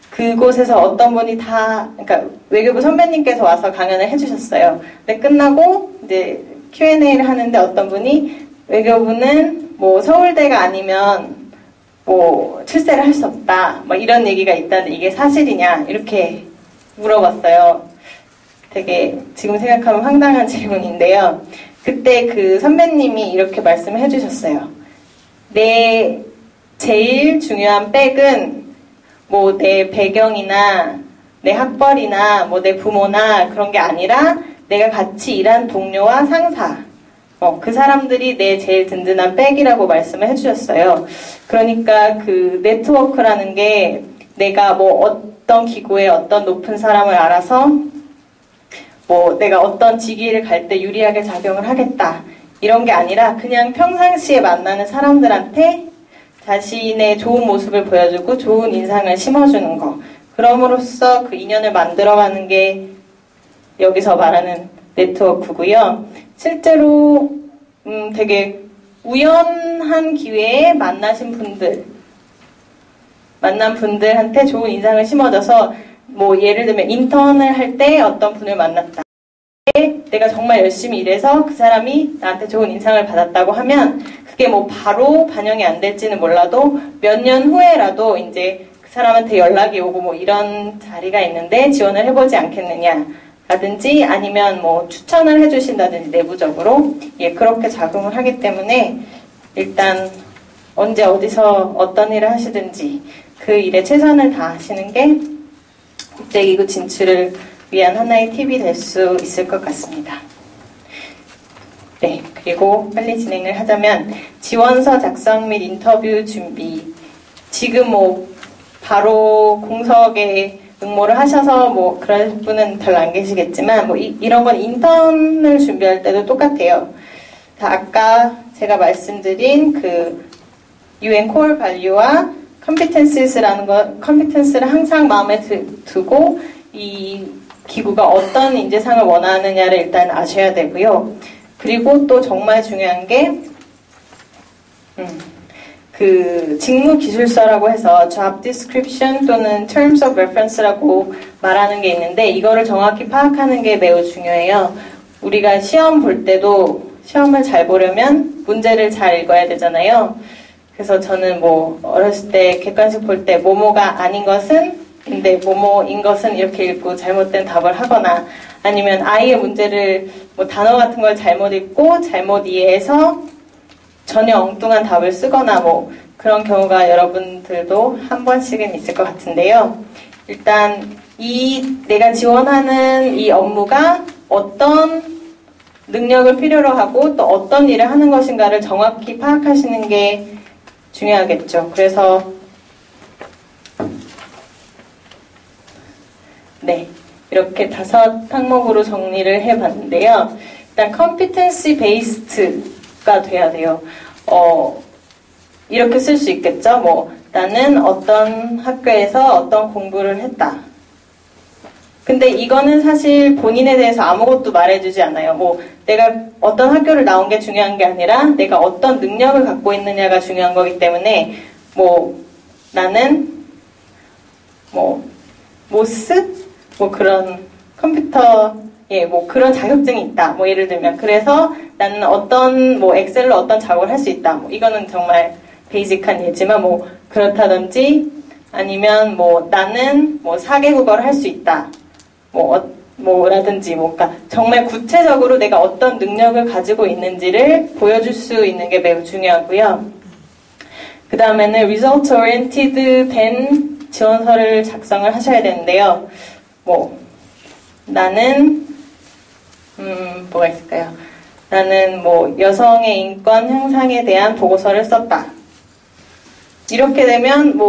그곳에서 어떤 분이 그러니까 외교부 선배님께서 와서 강연을 해주셨어요. 근데 끝나고 이제 Q&A를 하는데 어떤 분이 외교부는 뭐 서울대가 아니면 뭐 출세를 할 수 없다, 막 이런 얘기가 있다는데 이게 사실이냐 이렇게 물어봤어요. 되게 지금 생각하면 황당한 질문인데요. 그때 그 선배님이 이렇게 말씀을 해주셨어요. 내 제일 중요한 백은 뭐 내 배경이나 내 학벌이나 뭐 내 부모나 그런 게 아니라 내가 같이 일한 동료와 상사 그 사람들이 내 제일 든든한 백이라고 말씀을 해주셨어요. 그러니까 그 네트워크라는 게 내가 뭐 어떤 기구에 어떤 높은 사람을 알아서 뭐 내가 어떤 직위를 갈 때 유리하게 작용을 하겠다 이런 게 아니라 그냥 평상시에 만나는 사람들한테 자신의 좋은 모습을 보여주고 좋은 인상을 심어주는 거. 그럼으로써 그 인연을 만들어가는 게 여기서 말하는 네트워크고요. 실제로 되게 우연한 기회에 만난 분들한테 좋은 인상을 심어줘서 뭐 예를 들면 인턴을 할 때 어떤 분을 만났다. 내가 정말 열심히 일해서 그 사람이 나한테 좋은 인상을 받았다고 하면 그게 뭐 바로 반영이 안 될지는 몰라도 몇 년 후에라도 이제 그 사람한테 연락이 오고 뭐 이런 자리가 있는데 지원을 해보지 않겠느냐 라든지 아니면 뭐 추천을 해주신다든지 내부적으로 그렇게 작용을 하기 때문에 일단 언제 어디서 어떤 일을 하시든지 그 일에 최선을 다하시는 게 국제기구 진출을 위한 하나의 팁이 될 수 있을 것 같습니다. 네, 그리고 빨리 진행을 하자면 지원서 작성 및 인터뷰 준비. 지금 뭐 바로 공석에 응모를 하셔서 뭐 그럴 분은 별로 안 계시겠지만 뭐 이런 건 인턴을 준비할 때도 똑같아요. 다 아까 제가 말씀드린 그 UN Core Value와 컴피텐스를 항상 마음에 두고 이 기구가 어떤 인재상을 원하느냐를 일단 아셔야 되고요. 그리고 또 정말 중요한 게 그 직무기술서라고 해서 job description 또는 terms of reference라고 말하는 게 있는데 이거를 정확히 파악하는 게 매우 중요해요. 우리가 시험 볼 때도 시험을 잘 보려면 문제를 잘 읽어야 되잖아요. 그래서 저는 뭐 어렸을 때 객관식 볼 때 뭐뭐가 아닌 것은 근데 뭐뭐인 것은 이렇게 읽고 잘못된 답을 하거나 아니면 아예 문제를 뭐 단어 같은 걸 잘못 읽고 잘못 이해해서 전혀 엉뚱한 답을 쓰거나 뭐 그런 경우가 여러분들도 한 번씩은 있을 것 같은데요. 일단 내가 지원하는 이 업무가 어떤 능력을 필요로 하고 또 어떤 일을 하는 것인가를 정확히 파악하시는 게 중요하겠죠. 그래서 네, 이렇게 5 항목으로 정리를 해봤는데요. 일단 competency based가 돼야 돼요. 이렇게 쓸 수 있겠죠. 뭐 나는 어떤 학교에서 어떤 공부를 했다. 근데 이거는 사실 본인에 대해서 아무것도 말해주지 않아요. 뭐 내가 어떤 학교를 나온 게 중요한 게 아니라 내가 어떤 능력을 갖고 있느냐가 중요한 거기 때문에 뭐 나는 뭐 모스 뭐 그런 컴퓨터에 뭐 그런 자격증이 있다. 뭐 예를 들면 그래서 나는 어떤 뭐 엑셀로 어떤 작업을 할 수 있다. 뭐 이거는 정말 베이직한 예지만 뭐 그렇다든지 아니면 뭐 나는 뭐 4개국어를 할 수 있다. 뭐 뭐라든지 뭔가 정말 구체적으로 내가 어떤 능력을 가지고 있는지를 보여줄 수 있는 게 매우 중요하고요. 그 다음에는 results oriented 된 지원서를 작성을 하셔야 되는데요. 나는 뭐가 있을까요? 나는 여성의 인권 향상에 대한 보고서를 썼다. 이렇게 되면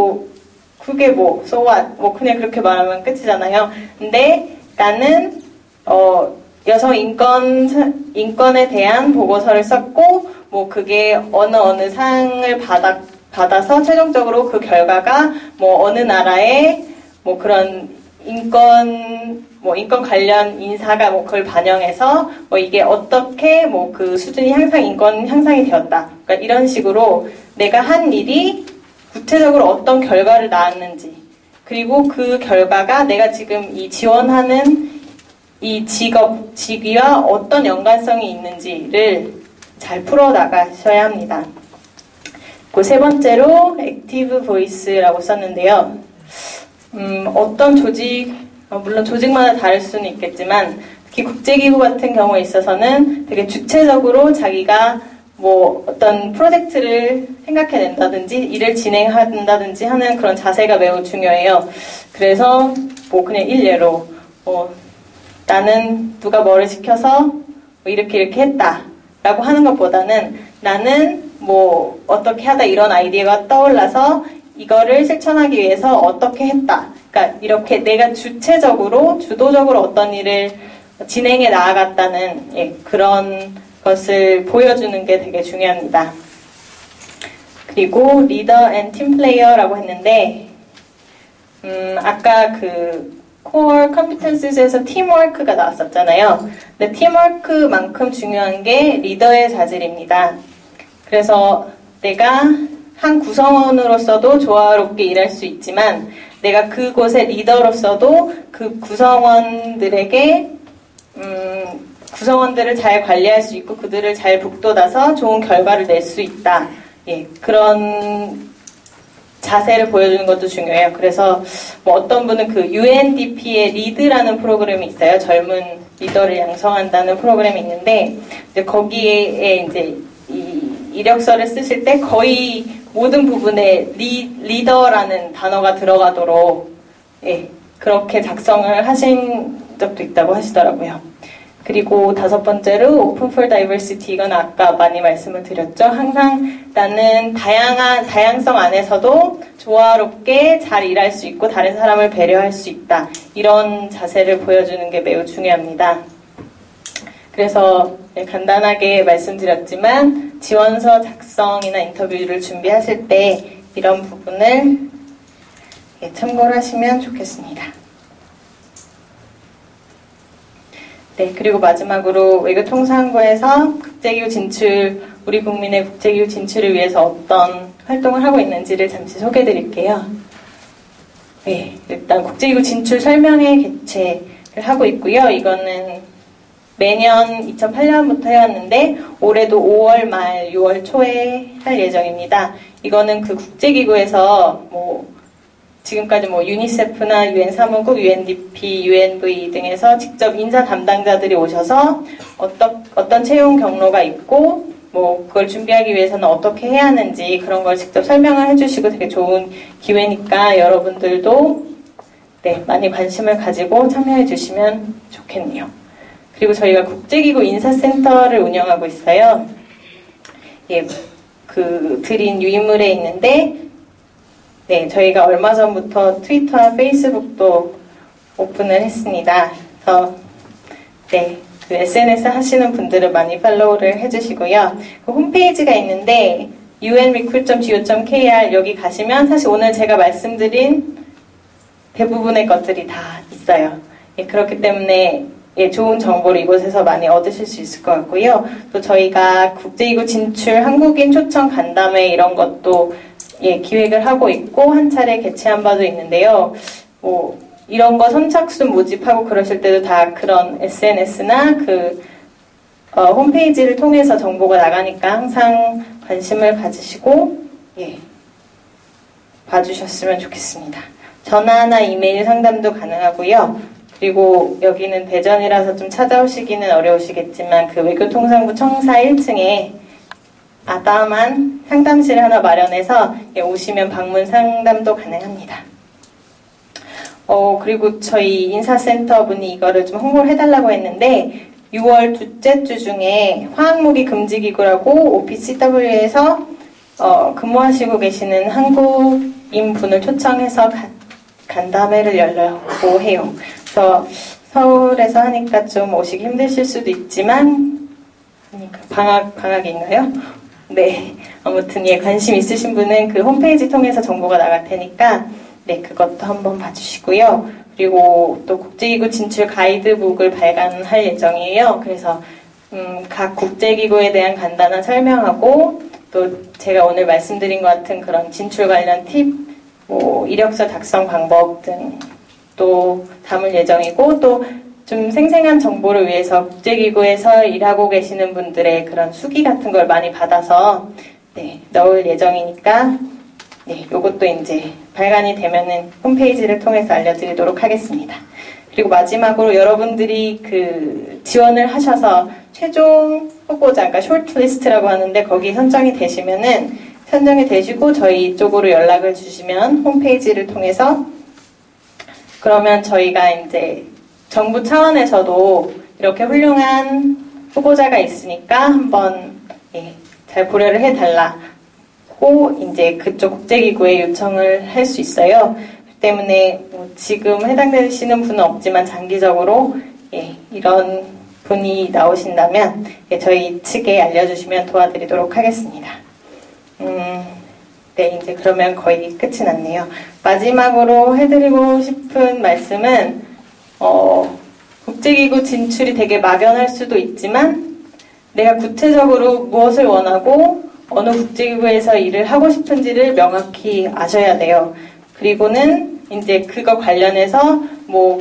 그게 so what? 그냥 그렇게 말하면 끝이잖아요. 근데 나는 여성 인권에 대한 보고서를 썼고 그게 어느 상을 받아서 최종적으로 그 결과가 어느 나라의 그런 인권 관련 인사가 그걸 반영해서 이게 어떻게 그 수준이 인권 향상이 되었다. 그러니까 이런 식으로 내가 한 일이 구체적으로 어떤 결과를 낳았는지, 그리고 그 결과가 내가 지금 이 지원하는 이 직위와 어떤 연관성이 있는지를 잘 풀어나가셔야 합니다. 그 세 번째로 액티브 보이스라고 썼는데요. 어떤 조직, 물론 조직마다 다를 수는 있겠지만 특히 국제기구 같은 경우에 있어서는 되게 주체적으로 자기가 어떤 프로젝트를 생각해낸다든지 일을 진행한다든지 하는 그런 자세가 매우 중요해요. 그래서 그냥 일례로 나는 누가 뭐를 시켜서 이렇게 했다 라고 하는 것보다는 나는 어떻게 하다 이런 아이디어가 떠올라서 이거를 실천하기 위해서 어떻게 했다. 그러니까 이렇게 내가 주체적으로 주도적으로 어떤 일을 진행해 나아갔다는 그런 것을 보여주는 게 되게 중요합니다. 그리고 리더 앤 팀 플레이어라고 했는데 아까 그 코어 컴피턴스에서 팀워크가 나왔었잖아요. 근데 팀워크만큼 중요한 게 리더의 자질입니다. 그래서 내가 한 구성원으로서도 조화롭게 일할 수 있지만 내가 그곳의 리더로서도 그 구성원들에게 구성원들을 잘 관리할 수 있고 그들을 잘 북돋아서 좋은 결과를 낼 수 있다. 그런 자세를 보여주는 것도 중요해요. 그래서 어떤 분은 그 UNDP의 리드라는 프로그램이 있어요. 젊은 리더를 양성한다는 프로그램이 있는데 이제 거기에 이제 이 이력서를 쓰실 때 거의 모든 부분에 리더라는 단어가 들어가도록 그렇게 작성을 하신 적도 있다고 하시더라고요. 그리고 다섯 번째로 Open for Diversity, 이건 아까 많이 말씀을 드렸죠. 항상 나는 다양성 안에서도 조화롭게 잘 일할 수 있고 다른 사람을 배려할 수 있다. 이런 자세를 보여주는 게 매우 중요합니다. 그래서 간단하게 말씀드렸지만 지원서 작성이나 인터뷰를 준비하실 때 이런 부분을 참고를 하시면 좋겠습니다. 네, 그리고 마지막으로 외교통상부에서 국제기구 진출, 우리 국민의 국제기구 진출을 위해서 어떤 활동을 하고 있는지를 잠시 소개해 드릴게요. 네, 일단 국제기구 진출 설명회 개최를 하고 있고요. 이거는 매년 2008년부터 해왔는데 올해도 5월 말 6월 초에 할 예정입니다. 이거는 그 국제기구에서 지금까지 유니세프나 UN 사무국, UNDP, UNV 등에서 직접 인사 담당자들이 오셔서 어떤 채용 경로가 있고 그걸 준비하기 위해서는 어떻게 해야 하는지 그런 걸 직접 설명을 해주시고 되게 좋은 기회니까 여러분들도 많이 관심을 가지고 참여해 주시면 좋겠네요. 그리고 저희가 국제기구 인사센터를 운영하고 있어요. 그 드린 유인물에 있는데 저희가 얼마 전부터 트위터와 페이스북도 오픈을 했습니다. 그래서 그 SNS 하시는 분들은 많이 팔로우를 해주시고요. 그 홈페이지가 있는데 unrecruit.go.kr 여기 가시면 사실 오늘 제가 말씀드린 대부분의 것들이 다 있어요. 그렇기 때문에 좋은 정보를 이곳에서 많이 얻으실 수 있을 것 같고요. 또 저희가 국제기구 진출 한국인 초청 간담회 이런 것도 기획을 하고 있고 한 차례 개최한 바도 있는데요. 이런 거 선착순 모집하고 그러실 때도 다 그런 SNS나 홈페이지를 통해서 정보가 나가니까 항상 관심을 가지시고 봐주셨으면 좋겠습니다. 전화나 이메일 상담도 가능하고요. 그리고 여기는 대전이라서 좀 찾아오시기는 어려우시겠지만 그 외교통상부 청사 1층에 아담한 상담실 하나 마련해서 오시면 방문 상담도 가능합니다. 그리고 저희 인사센터 분이 이거를 좀 홍보를 해달라고 했는데 6월 둘째 주 중에 화학무기 금지기구라고 OPCW에서 근무하시고 계시는 한국인 분을 초청해서 간담회를 열려고 해요. 그래서 서울에서 하니까 좀 오시기 힘드실 수도 있지만 방학인가요? 네. 아무튼 관심 있으신 분은 그 홈페이지 통해서 정보가 나갈 테니까 네, 그것도 한번 봐주시고요. 그리고 또 국제기구 진출 가이드북을 발간할 예정이에요. 그래서 각 국제기구에 대한 간단한 설명하고 또 제가 오늘 말씀드린 것 같은 그런 진출 관련 팁, 이력서 작성 방법 등 또 담을 예정이고 또 좀 생생한 정보를 위해서 국제기구에서 일하고 계시는 분들의 그런 수기 같은 걸 많이 받아서 네, 넣을 예정이니까 네, 요것도 이제 발간이 되면은 홈페이지를 통해서 알려드리도록 하겠습니다. 그리고 마지막으로 여러분들이 그 지원을 하셔서 최종 후보자, 그러니까 쇼트리스트라고 하는데 거기 선정이 되시고 저희 쪽으로 연락을 주시면 홈페이지를 통해서 그러면 저희가 이제 정부 차원에서도 이렇게 훌륭한 후보자가 있으니까 한번 잘 고려를 해달라고 이제 그쪽 국제기구에 요청을 할 수 있어요. 그 때문에 지금 해당되시는 분은 없지만 장기적으로 이런 분이 나오신다면 저희 측에 알려주시면 도와드리도록 하겠습니다. 네, 이제 그러면 거의 끝이 났네요. 마지막으로 해드리고 싶은 말씀은 국제기구 진출이 되게 막연할 수도 있지만 내가 구체적으로 무엇을 원하고 어느 국제기구에서 일을 하고 싶은지를 명확히 아셔야 돼요. 그리고는 이제 그거 관련해서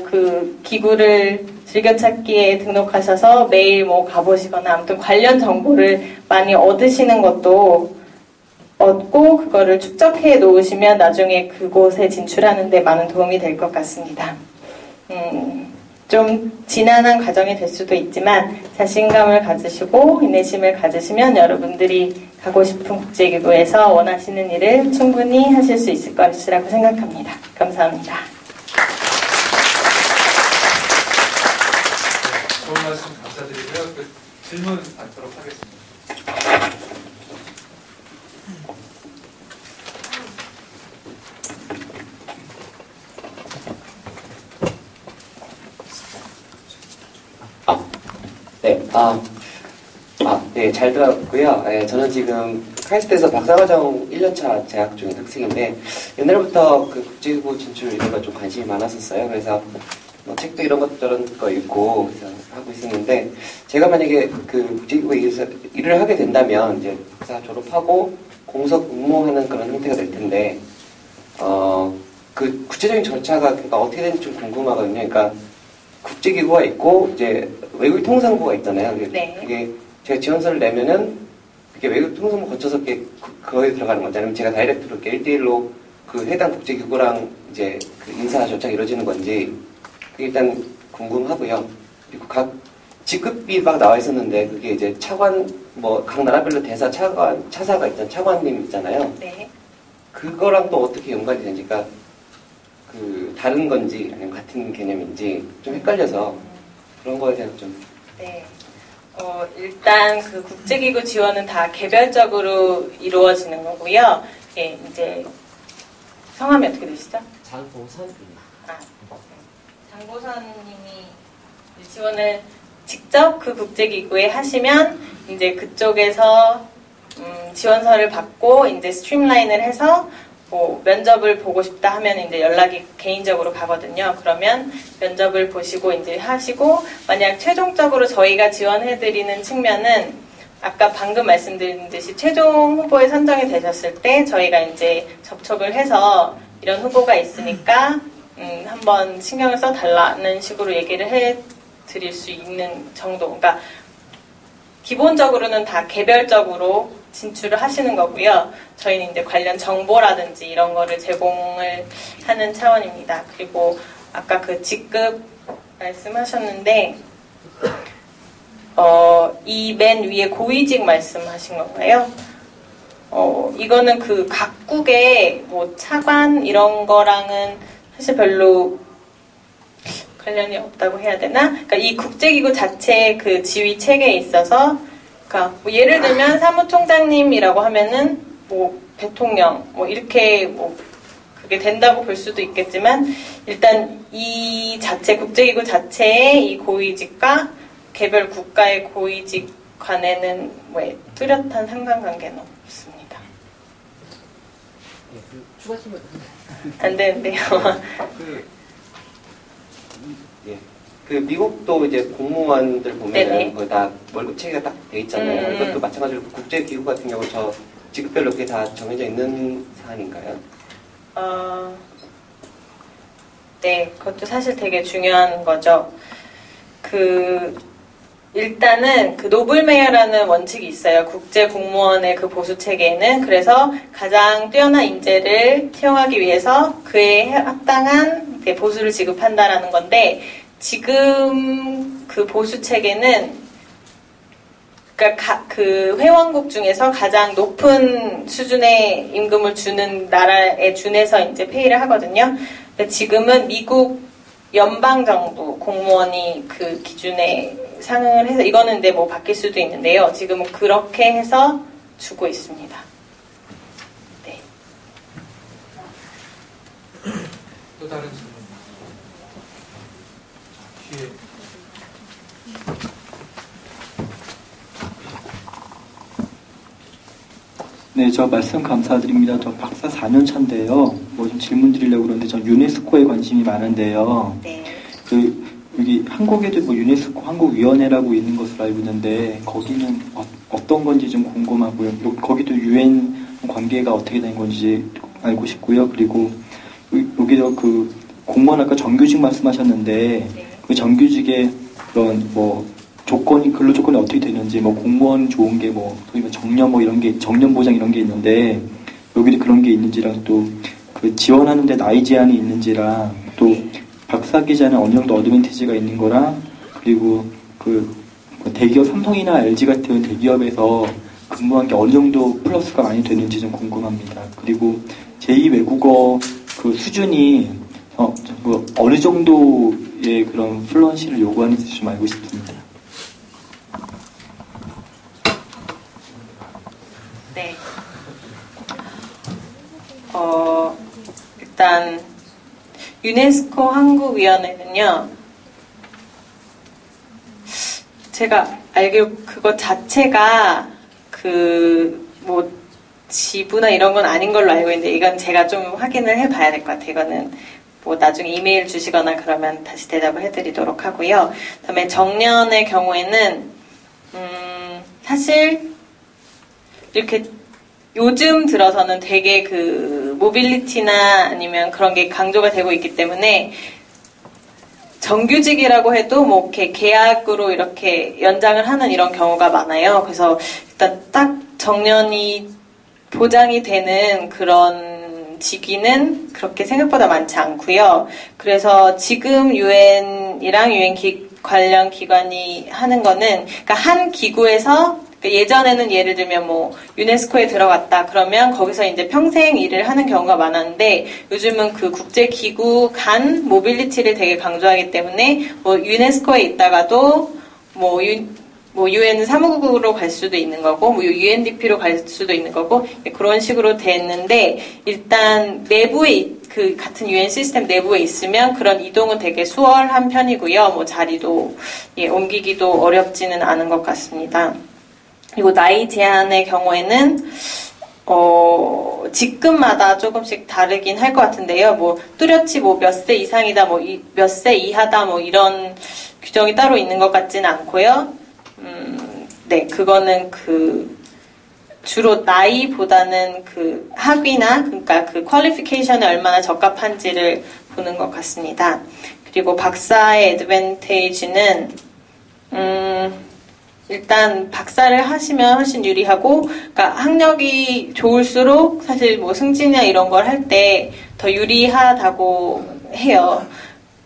그 기구를 즐겨찾기에 등록하셔서 매일 가보시거나 아무튼 관련 정보를 많이 얻으시는 것도 얻고 그거를 축적해 놓으시면 나중에 그곳에 진출하는 데 많은 도움이 될 것 같습니다. 좀 지난한 과정이 될 수도 있지만 자신감을 가지시고 인내심을 가지시면 여러분들이 가고 싶은 국제기구에서 원하시는 일을 충분히 하실 수 있을 것이라고 생각합니다. 감사합니다. 좋은 말씀 감사드리고요. 질문 받도록 하겠습니다. 네, 잘 들었고요. 저는 지금 카이스트에서 박사과정 1년차 재학 중인 학생인데 옛날부터 그 국제기구 진출 이런 거 좀 관심이 많았었어요. 그래서 책도 이런 것 저런 거 읽고 그래서 하고 있었는데 제가 만약에 그 국제기구에 일을 하게 된다면 이제 박사 졸업하고 공석 응모하는 그런 형태가 될 텐데 그 구체적인 절차가 그러니까 어떻게 되는지 좀 궁금하거든요. 그러니까 국제기구가 있고 이제 외국통상부가 있잖아요. 네. 그게 제가 지원서를 내면은 그게 외국통상부 거쳐서 그거에 들어가는 거죠. 아니면 제가 다이렉트로 이렇게 1대1로 그 해당 국제기구랑 이제 그 인사 절차가 이루어지는 건지 그게 일단 궁금하고요. 그리고 각 직급이 막 나와 있었는데 그게 이제 차관 각 나라별로 대사 차사가 있잖아요. 차관님 있잖아요. 네. 그거랑 또 어떻게 연관이 되는지, 그러니까 그 다른 건지 아니면 같은 개념인지 좀 헷갈려서 그런 거에 대해서 좀. 네. 일단 그 국제기구 지원은 다 개별적으로 이루어지는 거고요. 예, 이제 성함이 어떻게 되시죠? 장보선입니다. 장보선님이 지원을 직접 그 국제기구에 하시면 이제 그쪽에서 지원서를 받고 이제 스트림라인을 해서 면접을 보고 싶다 하면 이제 연락이 개인적으로 가거든요. 그러면 면접을 보시고 이제 하시고 만약 최종적으로 저희가 지원해드리는 측면은 아까 방금 말씀드린 듯이 최종 후보에 선정이 되셨을 때 저희가 이제 접촉을 해서 이런 후보가 있으니까 한번 신경을 써달라는 식으로 얘기를 해드릴 수 있는 정도. 그러니까 기본적으로는 다 개별적으로 진출을 하시는 거고요. 저희는 이제 관련 정보라든지 이런 거를 제공을 하는 차원입니다. 그리고 아까 그 직급 말씀하셨는데 이 맨 위에 고위직 말씀하신 건가요? 이거는 그 각국의 뭐 차관 이런 거랑은 사실 별로 관련이 없다고 해야 되나? 그러니까 이 국제기구 자체의 그 지위 체계에 있어서, 그러니까 뭐 예를 들면 사무총장님이라고 하면은 뭐 대통령 뭐 이렇게 뭐 그게 된다고 볼 수도 있겠지만 일단 이 자체 국제기구 자체의 이 고위직과 개별 국가의 고위직 간에는 뭐 뚜렷한 상관관계는 없습니다. 예, 추가 질문 안 되는데요. 그 미국도 이제 공무원들 보면은 거의 다 월급 체계가 딱 돼 있잖아요. 이것도 마찬가지로 국제기구 같은 경우 저 직급별로 그게 다 정해져 있는 사안인가요? 네, 그것도 사실 되게 중요한 거죠. 일단은 그 노블메어라는 원칙이 있어요. 국제 공무원의 그 보수 체계에는. 그래서 가장 뛰어난 인재를 채용하기 위해서 그에 합당한 보수를 지급한다라는 건데, 지금 그 보수 체계는 그러니까 그 회원국 중에서 가장 높은 수준의 임금을 주는 나라에 준해서 이제 페이를 하거든요. 근데 지금은 미국 연방정부 공무원이 그 기준에 상응을 해서, 이거는 근데 뭐 바뀔 수도 있는데요. 지금은 그렇게 해서 주고 있습니다. 네. 또 다른 질문. 뒤에. 네, 저 말씀 감사드립니다. 저 박사 4년 차인데요. 뭐 좀 질문 드리려고 그러는데 저 유네스코에 관심이 많은데요. 네. 여기 한국에도 뭐 유네스코 한국위원회라고 있는 것으로 알고 있는데 거기는 어떤 건지 좀 궁금하고요. 거기도 유엔 관계가 어떻게 된 건지 알고 싶고요. 그리고 여기도 그 공무원 아까 정규직 말씀하셨는데 그 정규직의 그런 뭐 조건이 근로 조건이 어떻게 되는지 뭐 공무원 좋은 게 뭐 소위 정년 뭐 이런 게 정년 보장 이런 게 있는데 여기도 그런 게 있는지랑 또 그 지원하는데 나이 제한이 있는지랑 또 박사 기자는 어느 정도 어드밴티지가 있는 거랑 그리고 그 대기업 삼성이나 LG 같은 대기업에서 근무한 게 어느 정도 플러스가 많이 되는지 좀 궁금합니다. 그리고 제2 외국어 그 수준이 어느 정도의 그런 플루언시를 요구하는지 좀 알고 싶습니다. 네. 일단 유네스코 한국위원회는요, 제가 알기로 그거 자체가 뭐 지부나 이런 건 아닌 걸로 알고 있는데 이건 제가 좀 확인을 해봐야 될 것 같아요. 이거는 뭐 나중에 이메일 주시거나 그러면 다시 대답을 해드리도록 하고요. 그다음에 정년의 경우에는 사실 이렇게 요즘 들어서는 되게 그 모빌리티나 아니면 그런 게 강조가 되고 있기 때문에 정규직이라고 해도 뭐 이렇게 계약으로 이렇게 연장을 하는 이런 경우가 많아요. 그래서 일단 딱 정년이 보장이 되는 그런 직위는 그렇게 생각보다 많지 않고요. 그래서 지금 유엔이랑 유엔 관련 기관이 하는 거는 그러니까 한 기구에서 예전에는 예를 들면 뭐 유네스코에 들어갔다 그러면 거기서 이제 평생 일을 하는 경우가 많았는데 요즘은 그 국제기구 간 모빌리티를 되게 강조하기 때문에 뭐 유네스코에 있다가도 뭐 유엔 사무국으로 갈 수도 있는 거고 뭐 UNDP로 갈 수도 있는 거고 그런 식으로 됐는데 일단 내부에 그 같은 유엔 시스템 내부에 있으면 그런 이동은 되게 수월한 편이고요. 뭐 자리도 옮기기도 어렵지는 않은 것 같습니다. 그리고 나이 제한의 경우에는 직급마다 조금씩 다르긴 할 것 같은데요. 뭐 뚜렷이 뭐 몇 세 이상이다, 뭐 몇 세 이하다, 뭐 이런 규정이 따로 있는 것 같지는 않고요. 네, 그거는 그 주로 나이보다는 그 학위나 그러니까 그 퀄리피케이션에 얼마나 적합한지를 보는 것 같습니다. 그리고 박사의 애드밴테이지는 일단 박사를 하시면 훨씬 유리하고, 그러니까 학력이 좋을수록 사실 뭐 승진이나 이런 걸 할 때 더 유리하다고 해요.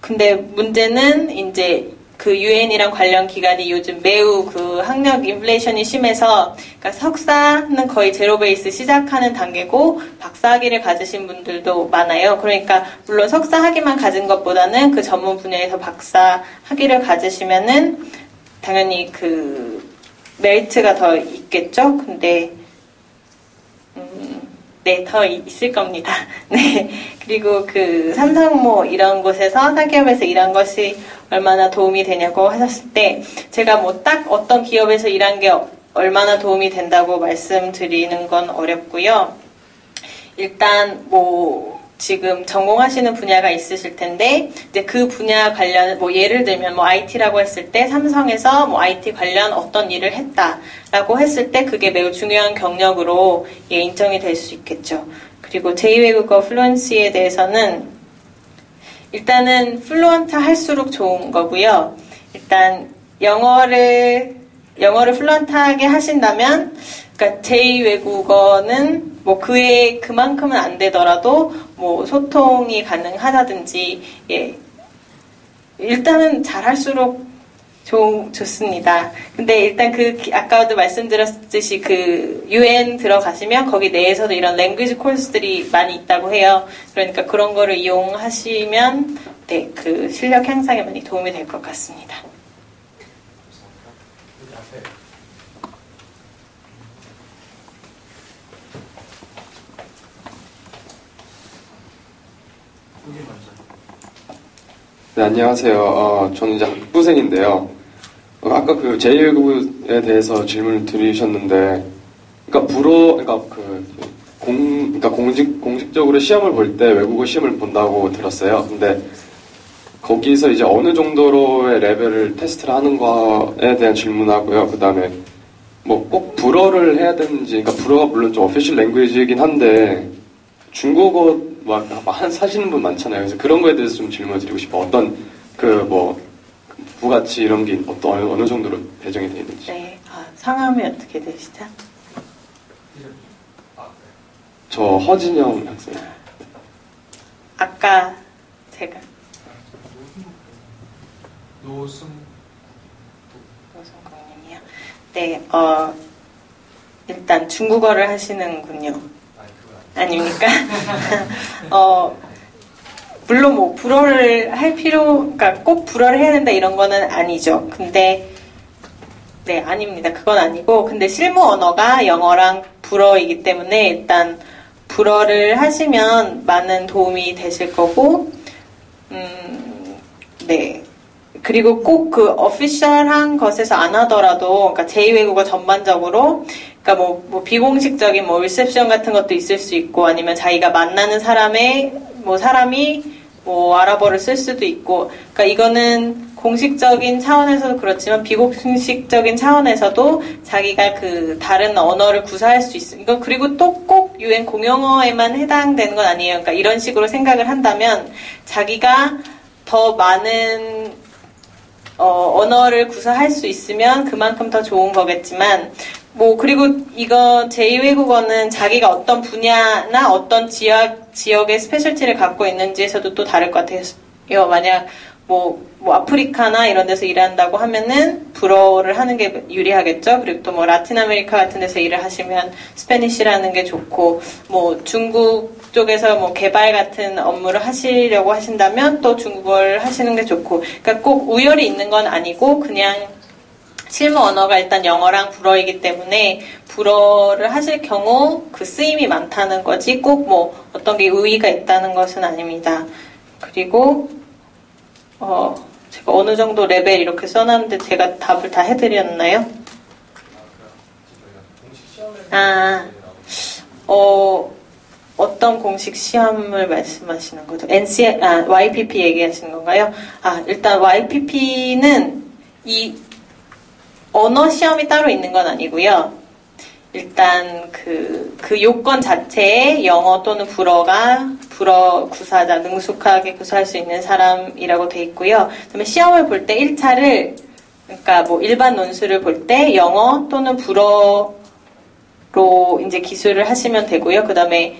근데 문제는 이제 그 유엔이랑 관련 기관이 요즘 매우 그 학력 인플레이션이 심해서, 그러니까 석사는 거의 제로 베이스 시작하는 단계고 박사학위를 가지신 분들도 많아요. 그러니까 물론 석사 학위만 가진 것보다는 그 전문 분야에서 박사 학위를 가지시면은 당연히 그 메리트가 더 있겠죠. 근데 네, 더 있을 겁니다. 네. 그리고 그 삼성 뭐 이런 곳에서 사기업에서 일한 것이 얼마나 도움이 되냐고 하셨을 때, 제가 뭐 딱 어떤 기업에서 일한 게 얼마나 도움이 된다고 말씀드리는 건 어렵고요. 일단 뭐 지금 전공하시는 분야가 있으실 텐데, 이제 그 분야 관련, 뭐 예를 들면 뭐 IT라고 했을 때 삼성에서 뭐 IT 관련 어떤 일을 했다라고 했을 때 그게 매우 중요한 경력으로 인정이 될 수 있겠죠. 그리고 제2외국어 플루언시에 대해서는 일단은 플루언트 할수록 좋은 거고요. 일단 영어를 플루언트하게 하신다면, 그러니까 제2외국어는 뭐 그에 그만큼은 안 되더라도 뭐 소통이 가능하다든지, 예, 일단은 잘할수록 좋습니다. 근데 일단 아까도 말씀드렸듯이 그 UN 들어가시면 거기 내에서도 이런 랭귀지 코र्스들이 많이 있다고 해요. 그러니까 그런 거를 이용하시면 네, 그 실력 향상에 많이 도움이 될 것 같습니다. 네, 안녕하세요. 저는 이제 학부생인데요. 아까 그 제1외국어에 대해서 질문을 드리셨는데, 그러니까 공식적으로 시험을 볼 때 외국어 시험을 본다고 들었어요. 근데 거기서 이제 어느 정도로의 레벨을 테스트를 하는 거에 대한 질문하고요. 그 다음에 뭐 꼭 불어를 해야 되는지, 그러니까 불어가 물론 좀 어피셜 랭귀지이긴 한데 중국어 사시는 분 많잖아요. 그래서 그런 거에 대해서 좀 질문을 드리고 싶어요. 어떤 부가치 이런 게 어느 정도로 배정이 되어 있는지. 네. 성함이 어떻게 되시죠? 저 허진영 학생. 아까 제가 노승국님이요. 네. 일단 중국어를 하시는군요. 아닙니까? 물론 뭐 불어를 할 그러니까 꼭 불어를 해야 된다 이런 거는 아니죠. 근데 네, 아닙니다. 그건 아니고, 근데 실무 언어가 영어랑 불어이기 때문에 일단 불어를 하시면 많은 도움이 되실 거고, 네. 그리고 꼭 그 어피셜한 것에서 안 하더라도, 그러니까 제2외국어 전반적으로, 그러니까 뭐 비공식적인 뭐 리셉션 같은 것도 있을 수 있고, 아니면 자기가 만나는 사람이 아랍어를 쓸 수도 있고, 그러니까 이거는 공식적인 차원에서도 그렇지만 비공식적인 차원에서도 자기가 그 다른 언어를 구사할 수 있어. 이거 그리고 또 꼭 UN 공용어에만 해당되는 건 아니에요. 그러니까 이런 식으로 생각을 한다면 자기가 더 많은 언어를 구사할 수 있으면 그만큼 더 좋은 거겠지만, 그리고 이거 제2외국어는 자기가 어떤 분야나 어떤 지역의 스페셜티를 갖고 있는지에서도 또 다를 것 같아요. 만약 아프리카나 이런 데서 일한다고 하면은 불어를 하는 게 유리하겠죠. 그리고 또 라틴 아메리카 같은 데서 일을 하시면 스페니쉬라는 게 좋고, 중국 쪽에서 개발 같은 업무를 하시려고 하신다면 또 중국어를 하시는 게 좋고, 그러니까 꼭 우열이 있는 건 아니고 그냥 실무 언어가 일단 영어랑 불어이기 때문에 불어를 하실 경우 그 쓰임이 많다는 거지 꼭 어떤 게 의의가 있다는 것은 아닙니다. 그리고 제가 어느 정도 레벨 이렇게 써놨는데 제가 답을 다 해드렸나요? 어떤 공식 시험을 말씀하시는 거죠? YPP 얘기하시는 건가요? 일단 YPP는 이 언어 시험이 따로 있는 건 아니고요. 일단 그 요건 자체에 영어 또는 불어 구사자, 능숙하게 구사할 수 있는 사람이라고 돼 있고요. 그다음에 시험을 볼 때 1차를, 그러니까 일반 논술을 볼 때 영어 또는 불어로 이제 기술을 하시면 되고요. 그다음에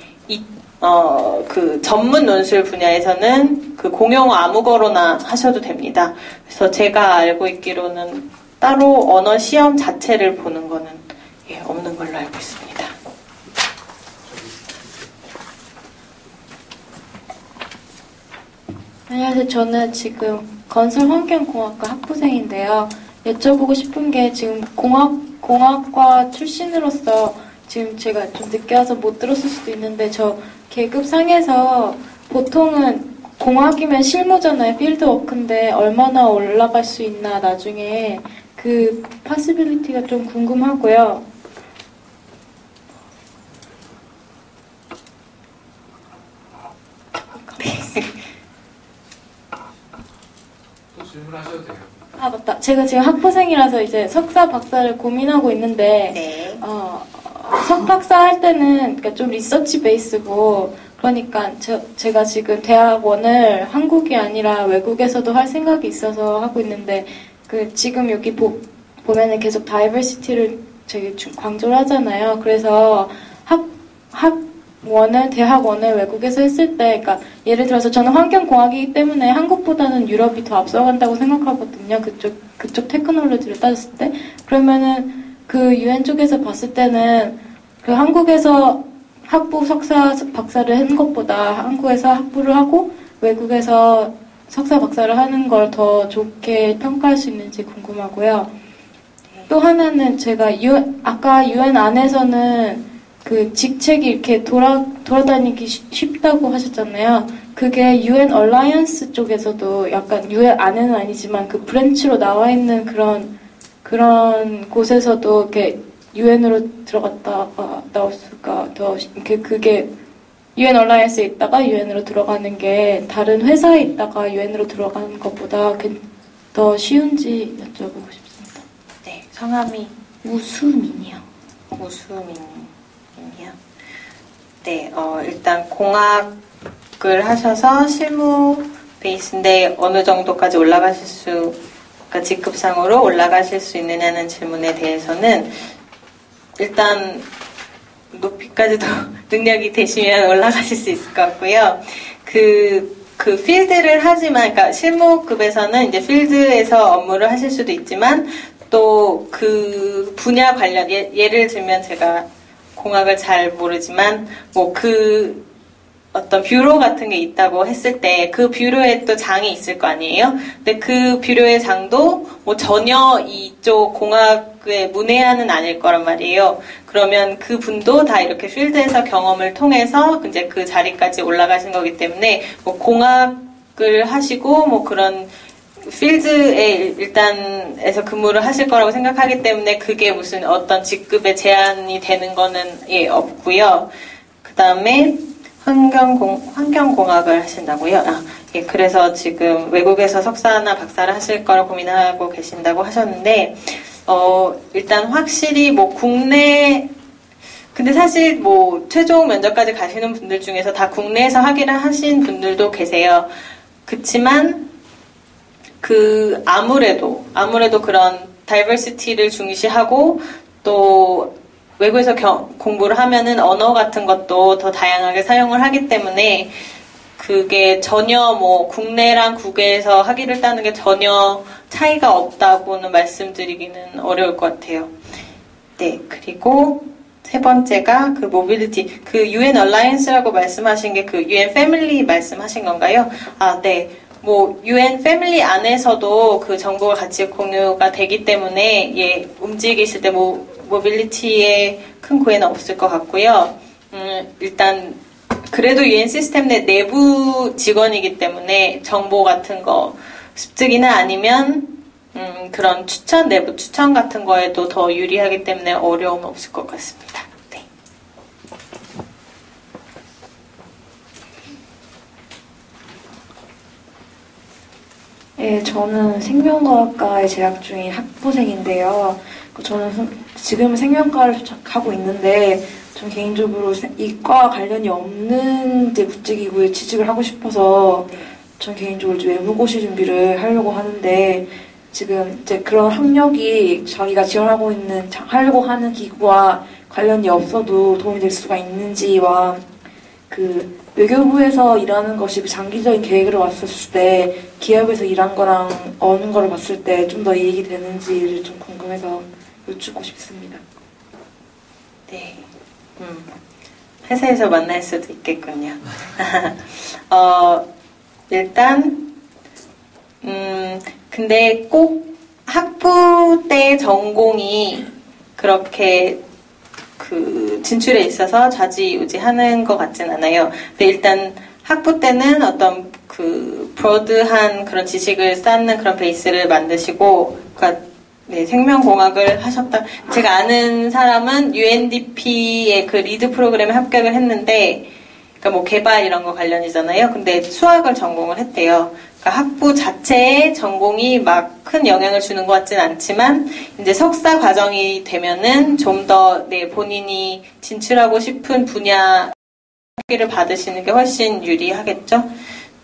그 전문 논술 분야에서는 그 공용어 아무거나 하셔도 됩니다. 그래서 제가 알고 있기로는 따로 언어 시험 자체를 보는 거는 없는 걸로 알고 있습니다. 안녕하세요. 저는 지금 건설환경공학과 학부생인데요. 여쭤보고 싶은 게 지금 공학과 출신으로서 지금 제가 좀 늦게 와서 못 들었을 수도 있는데 저 계급상에서 보통은 공학이면 실무잖아요. 필드워크인데 얼마나 올라갈 수 있나 나중에 그 파시빌리티가 좀 궁금하고요. 또 질문하셔도 돼요. 아 맞다. 제가 지금 학부생이라서 이제 석사 박사를 고민하고 있는데 네. 석박사 할 때는 그러니까 좀 리서치 베이스고 그러니까 제가 지금 대학원을 한국이 아니라 외국에서도 할 생각이 있어서 하고 있는데 그 지금 여기 보면은 계속 다이버시티를 되게 강조를 하잖아요. 그래서 대학원을 외국에서 했을 때, 그러니까 예를 들어서 저는 환경공학이기 때문에 한국보다는 유럽이 더 앞서간다고 생각하거든요. 그쪽 테크놀로지를 따졌을 때. 그러면은 그 UN 쪽에서 봤을 때는 그 한국에서 학부 석사 박사를 한 것보다 한국에서 학부를 하고 외국에서 석사 박사를 하는 걸 더 좋게 평가할 수 있는지 궁금하고요. 또 하나는 제가 아까 UN 안에서는 그 직책이 이렇게 돌아다니기 쉽다고 하셨잖아요. 그게 UN 얼라이언스 쪽에서도 약간 UN 안에는 아니지만 그 브랜치로 나와 있는 그런 곳에서도 이렇게 UN으로 들어갔다가 나올 수가 더 그게 UN 얼라이언스에 있다가 UN으로 들어가는 게 다른 회사에 있다가 UN으로 들어가는 것보다 더 쉬운지 여쭤보고 싶습니다. 네, 성함이 우수민이요. 우수민이요. 네, 일단 공학을 하셔서 실무 베이스인데 어느 정도까지 그러니까 직급상으로 올라가실 수 있느냐는 질문에 대해서는 일단 높이까지도 능력이 되시면 올라가실 수 있을 것 같고요. 그 필드를 하지만, 그러니까 실무급에서는 이제 필드에서 업무를 하실 수도 있지만 또 그 분야 관련 예를 들면 제가 공학을 잘 모르지만 뭐 어떤 뷰로 같은 게 있다고 했을 때 그 뷰로에 또 장이 있을 거 아니에요? 근데 그 뷰로의 장도 뭐 전혀 이쪽 공학의 문외한은 아닐 거란 말이에요. 그러면 그 분도 다 이렇게 필드에서 경험을 통해서 이제 그 자리까지 올라가신 거기 때문에 뭐 공학을 하시고 뭐 그런 필드에 일단에서 근무를 하실 거라고 생각하기 때문에 그게 무슨 어떤 직급에 제한이 되는 거는 없고요. 그 다음에 환경공학을 하신다고요? 예, 그래서 지금 외국에서 석사나 박사를 하실 걸 고민하고 계신다고 하셨는데, 일단 확실히 뭐 근데 사실 뭐 최종 면접까지 가시는 분들 중에서 다 국내에서 학위를 하신 분들도 계세요. 그치만, 아무래도 그런 다이버시티를 중시하고 또 외국에서 공부를 하면은 언어 같은 것도 더 다양하게 사용을 하기 때문에 그게 전혀 뭐 국내랑 국외에서 학위를 따는 게 전혀 차이가 없다고는 말씀드리기는 어려울 것 같아요. 네, 그리고 세 번째가 그 모빌리티, 그 UN 얼라이언스라고 말씀하신 게 그 UN 패밀리 말씀하신 건가요? 네. 뭐 UN 패밀리 안에서도 그 정보가 같이 공유가 되기 때문에 움직이실 때 모빌리티에 큰 고해는 없을 것 같고요. 일단 그래도 UN 시스템 내 내부 직원이기 때문에 정보 같은 거 습득이나 아니면 그런 내부 추천 같은 거에도 더 유리하기 때문에 어려움은 없을 것 같습니다. 네. 네, 저는 생명과학과에 재학 중인 학부생인데요. 저는 지금 생명과를 하고 있는데 전 개인적으로 이과 관련이 없는 국제기구에 취직을 하고 싶어서 전 개인적으로 외무고시 준비를 하려고 하는데 지금 이제 그런 학력이 자기가 하려고 하는 기구와 관련이 없어도 도움이 될 수가 있는지와 그 외교부에서 일하는 것이 장기적인 계획으로 왔었을 때 기업에서 일한 거랑 어느 거를 봤을 때 좀 더 이익이 되는지를 좀 궁금해서 여쭙고 싶습니다. 네. 회사에서 만날 수도 있겠군요. 일단, 근데 꼭 학부 때 전공이 그렇게 그 진출에 있어서 좌지우지하는 것 같진 않아요. 근데 일단 학부 때는 어떤 그 브로드한 그런 지식을 쌓는 그런 베이스를 만드시고, 그러니까 네, 생명공학을 하셨다. 제가 아는 사람은 UNDP의 그 리드 프로그램에 합격을 했는데, 그러니까 뭐 개발 이런 거 관련이잖아요. 근데 수학을 전공을 했대요. 그러니까 학부 자체의 전공이 막 큰 영향을 주는 것 같진 않지만, 이제 석사 과정이 되면은 좀 더 네, 본인이 진출하고 싶은 분야 학위를 받으시는 게 훨씬 유리하겠죠.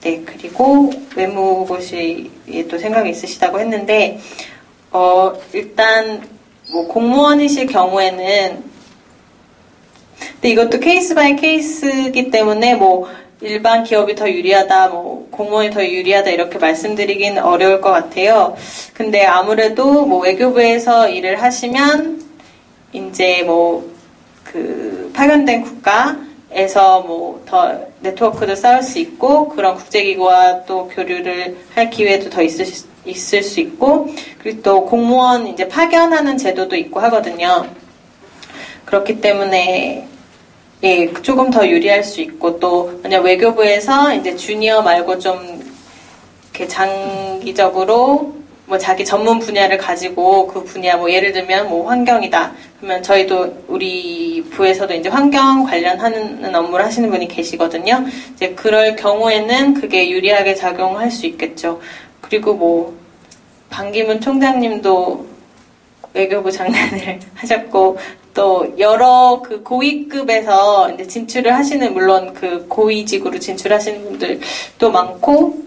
네, 그리고 외무고시에 또 생각이 있으시다고 했는데, 일단 뭐 공무원이실 경우에는, 근데 이것도 케이스 바이 케이스이기 때문에 뭐 일반 기업이 더 유리하다, 뭐 공무원이 더 유리하다 이렇게 말씀드리긴 어려울 것 같아요. 근데 아무래도 뭐 외교부에서 일을 하시면 이제 뭐 그 파견된 국가에서 뭐 더 네트워크도 쌓을 수 있고, 그런 국제기구와 또 교류를 할 기회도 더 있을 수 있고, 그리고 또 공무원 이제 파견하는 제도도 있고 하거든요. 그렇기 때문에 예, 조금 더 유리할 수 있고, 또 만약 외교부에서 이제 주니어 말고 좀 이렇게 장기적으로 뭐 자기 전문 분야를 가지고 그 분야 뭐 예를 들면 뭐 환경이다. 그러면 저희도 우리 부에서도 이제 환경 관련하는 업무를 하시는 분이 계시거든요. 이제 그럴 경우에는 그게 유리하게 작용할 수 있겠죠. 그리고 뭐 반기문 총장님도 외교부 장관을 하셨고, 또 여러 그 고위급에서 이제 진출을 하시는, 물론 그 고위직으로 진출하시는 분들도 많고,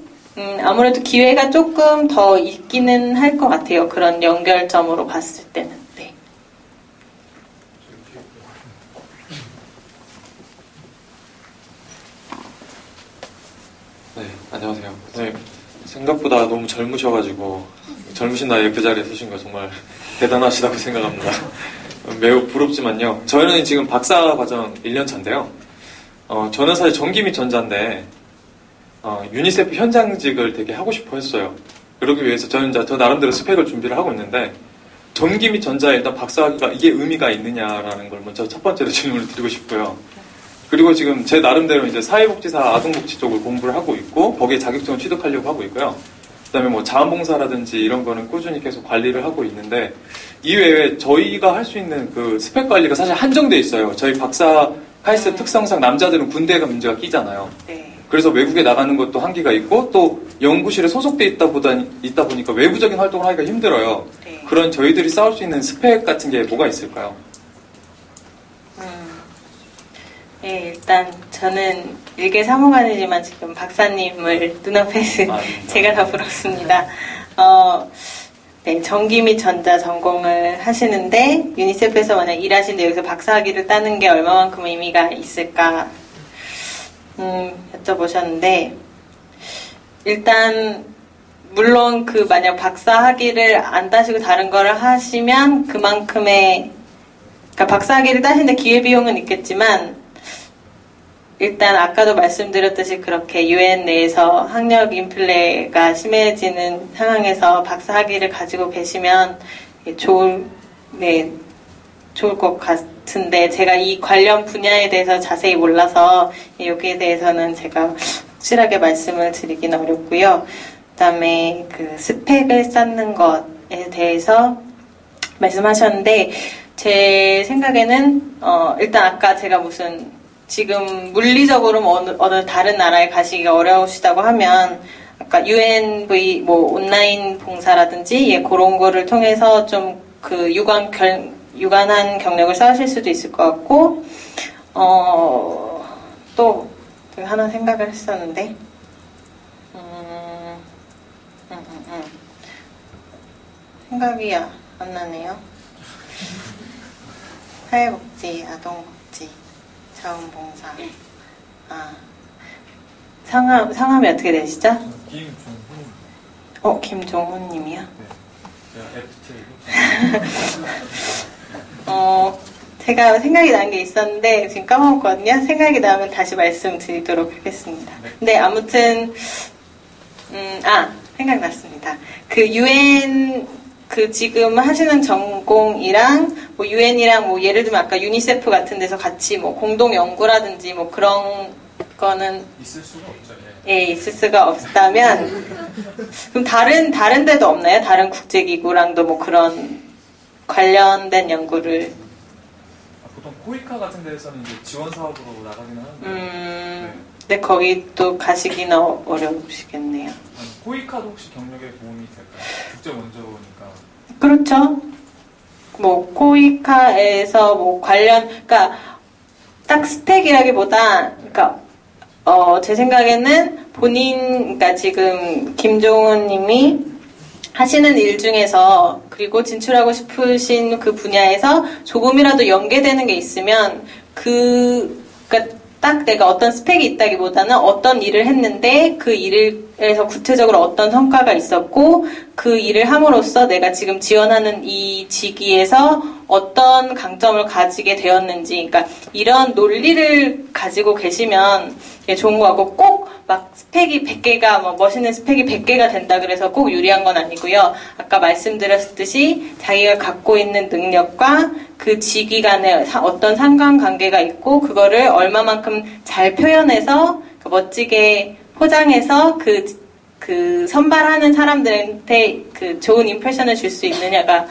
아무래도 기회가 조금 더 있기는 할 것 같아요. 그런 연결점으로 봤을 때는. 네. 네, 안녕하세요. 네, 생각보다 너무 젊으셔가지고 젊으신 나이에 그 자리에 서신 거 정말 대단하시다고 생각합니다. 매우 부럽지만요. 저는 지금 박사 과정 1년 차인데요. 저는 사실 전기 및 전자인데 유니세프 현장직을 되게 하고 싶어 했어요. 그러기 위해서 저는 저 나름대로 스펙을 준비를 하고 있는데, 전기 및 전자에 일단 박사학위가 이게 의미가 있느냐라는 걸 먼저 첫 번째로 질문을 드리고 싶고요. 그리고 지금 제 나름대로 이제 사회복지사 아동복지 쪽을 공부를 하고 있고, 거기에 자격증을 취득하려고 하고 있고요. 그다음에 뭐 자원봉사라든지 이런 거는 꾸준히 계속 관리를 하고 있는데, 이외에 저희가 할 수 있는 그 스펙 관리가 사실 한정돼 있어요. 저희 박사 카이스트 특성상 남자들은 군대가 문제가 끼잖아요. 그래서 외국에 나가는 것도 한계가 있고, 또 연구실에 소속돼 있다 보니까 외부적인 활동을 하기가 힘들어요. 그런 저희들이 쌓을 수 있는 스펙 같은 게 뭐가 있을까요? 네, 일단 저는 일개 사무관이지만 지금 박사님을 눈앞에 제가 더 부럽습니다. 네, 전기 및 전자 전공을 하시는데, 유니세프에서 만약 일하시는데 여기서 박사학위를 따는 게 얼마만큼 의미가 있을까 여쭤보셨는데, 일단 물론 그 만약 박사학위를 안 따시고 다른 거를 하시면 그만큼의, 그러니까 박사학위를 따시는데 기회비용은 있겠지만, 일단 아까도 말씀드렸듯이 그렇게 UN 내에서 학력 인플레가 심해지는 상황에서 박사학위를 가지고 계시면 좋을 것 같은데, 제가 이 관련 분야에 대해서 자세히 몰라서 여기에 대해서는 제가 확실하게 말씀을 드리기는 어렵고요. 그다음에 그 스펙을 쌓는 것에 대해서 말씀하셨는데, 제 생각에는 일단 아까 제가 지금 물리적으로 어느 다른 나라에 가시기가 어려우시다고 하면, 아까 UNV 뭐 온라인 봉사라든지 그런 거를 통해서 좀 그 유관한 경력을 쌓으실 수도 있을 것 같고, 또 하나 생각을 했었는데, 생각이 안 나네요. 사회복지, 아동복지, 자원봉사. 성함이 어떻게 되시죠? 김종훈. 김종훈 님이요? 네. 제가 FT. 제가 생각이 난 게 있었는데 지금 까먹었거든요. 생각이 나면 다시 말씀드리도록 하겠습니다. 근데 아무튼 생각났습니다. 그 UN 지금 하시는 전공이랑 뭐 UN이랑 뭐 예를 들면 아까 유니세프 같은 데서 같이 뭐 공동 연구라든지 뭐 그런 거는 있을 수가 없죠. 예, 있을 수가 없다면 그럼 다른 데도 없나요? 다른 국제기구랑도 뭐 그런 관련된 연구를 보통 코이카 같은 데에서는 이제 지원 사업으로 나가기는 하는데. 근데 거기 또 가시기는 어려우시겠네요. 코이카도 혹시 경력에 도움이 될까요? 국제 원조니까. 그렇죠. 뭐 코이카에서 뭐 그러니까 딱 스펙이라기보다, 그러니까 제 생각에는 그러니까 지금 김종훈님이 하시는 일 중에서 그리고 진출하고 싶으신 그 분야에서 조금이라도 연계되는 게 있으면 그러니까 딱 내가 어떤 스펙이 있다기보다는 어떤 일을 했는데 그 일에서 구체적으로 어떤 성과가 있었고 그 일을 함으로써 내가 지금 지원하는 이 직위에서 어떤 강점을 가지게 되었는지, 그러니까 이런 논리를 가지고 계시면 좋은 거 같고, 꼭 막 스펙이 100개가 뭐 멋있는 스펙이 100개가 된다 그래서 꼭 유리한 건 아니고요. 아까 말씀드렸듯이 자기가 갖고 있는 능력과 그 직위 간에 어떤 상관관계가 있고 그거를 얼마만큼 잘 표현해서 멋지게 포장해서 그 선발하는 사람들한테 그 좋은 임프레션을 줄 수 있느냐가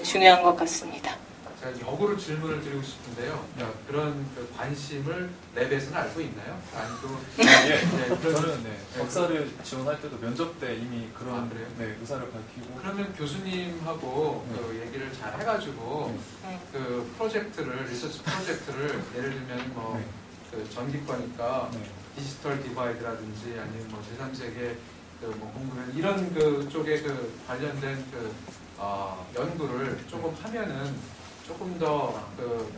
중요한 것 같습니다. 제가 역으로 질문을 드리고 싶은데요. 그런 관심을 랩에서는 알고 있나요? 아니고 저는 박사를 지원할 때도 면접 때 이미 그런 의사를 밝히고. 그러면 교수님하고 그 얘기를 잘 해가지고 그 리서치 프로젝트를 예를 들면 뭐 그 전기과니까 디지털 디바이드라든지 아니면 뭐 제3세계 뭐 공부를 이런 그 쪽에 그 관련된 연구를 조금 하면은 조금 더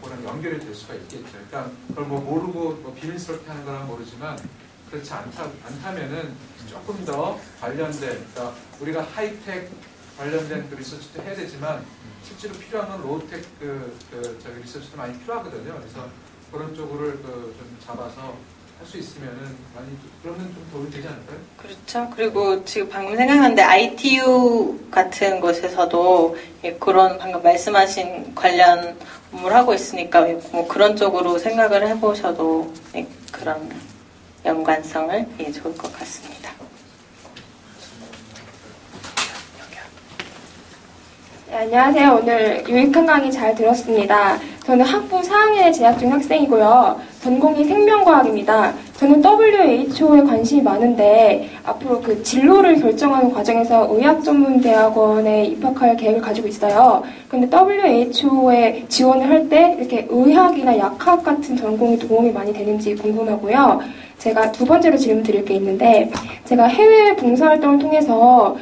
그런 연결이 될 수가 있겠죠. 그러니까 그걸 뭐 모르고 뭐 비밀스럽게 하는 거는 모르지만 그렇지 않다면은 조금 더 관련된, 그러니까 우리가 하이텍 관련된 그 리서치도 해야 되지만 실제로 필요한 건 로우텍 저기 리서치도 많이 필요하거든요. 그래서 그런 쪽으로 좀 잡아서 할 수 있으면은 그러면 좀 도움이 되지 않을까요? 그렇죠. 그리고 지금 방금 생각났는데 ITU 같은 곳에서도 그런 방금 말씀하신 관련 업무를 하고 있으니까 뭐 그런 쪽으로 생각을 해보셔도 그런 연관성을 좋을 것 같습니다. 네, 안녕하세요. 오늘 유익한 강의 잘 들었습니다. 저는 학부 4학년에 재학 중인 학생이고요. 전공이 생명과학입니다. 저는 WHO에 관심이 많은데 앞으로 그 진로를 결정하는 과정에서 의학전문대학원에 입학할 계획을 가지고 있어요. 근데 WHO에 지원을 할 때 이렇게 의학이나 약학 같은 전공이 도움이 많이 되는지 궁금하고요. 제가 두 번째로 질문 드릴 게 있는데 제가 해외 봉사활동을 통해서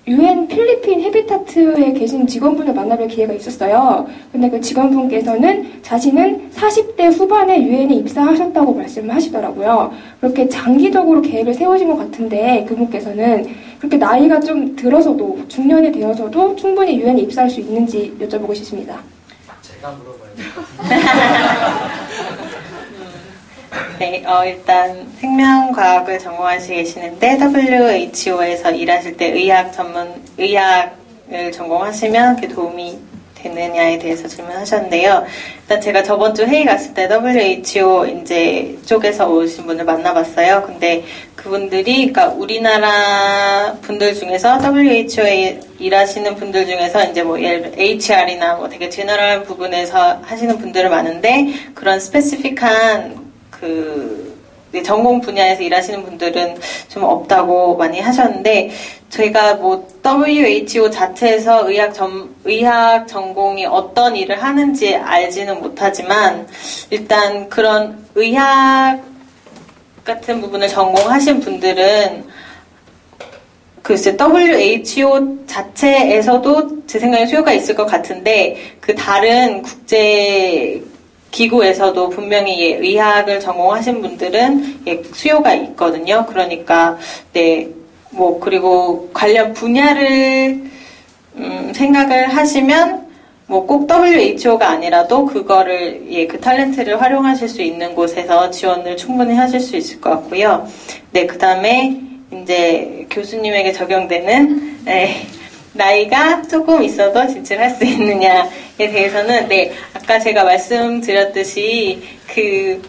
UN 필리핀 헤비타트에 계신 직원분을 만나뵐 기회가 있었어요. 근데 그 직원분께서는 자신은 40대 후반에 UN에 입사하셨다고 말씀을 하시더라고요. 그렇게 장기적으로 계획을 세우신 것 같은데 그분께서는 그렇게 나이가 좀 들어서도 중년이 되어서도 충분히 UN에 입사할 수 있는지 여쭤보고 싶습니다. 제가 물어봐야 네, 일단 생명과학을 전공하시고 계시는데 WHO에서 일하실 때 의학을 전공하시면 그게 도움이 되느냐에 대해서 질문하셨는데요. 일단 제가 저번 주 회의 갔을 때 WHO 이제 쪽에서 오신 분을 만나봤어요. 근데 그분들이, 그러니까 우리나라 분들 중에서 WHO에 일하시는 분들 중에서 이제 뭐 예를 들어 HR이나 뭐 되게 제너럴 부분에서 하시는 분들은 많은데 그런 스페시픽한 전공 분야에서 일하시는 분들은 좀 없다고 많이 하셨는데 저희가 뭐 WHO 자체에서 의학 전공이 어떤 일을 하는지 알지는 못하지만 일단 그런 의학 같은 부분을 전공하신 분들은 글쎄 WHO 자체에서도 제 생각에 수요가 있을 것 같은데 그 다른 국제 기구에서도 분명히 예, 의학을 전공하신 분들은 예, 수요가 있거든요. 그러니까 네, 뭐 그리고 관련 분야를 생각을 하시면 뭐 꼭 WHO가 아니라도 그거를 예, 그 탤런트를 활용하실 수 있는 곳에서 지원을 충분히 하실 수 있을 것 같고요. 네, 그다음에 이제 교수님에게 적용되는 네, 나이가 조금 있어도 진출할 수 있느냐에 대해서는 네, 아까 제가 말씀드렸듯이 그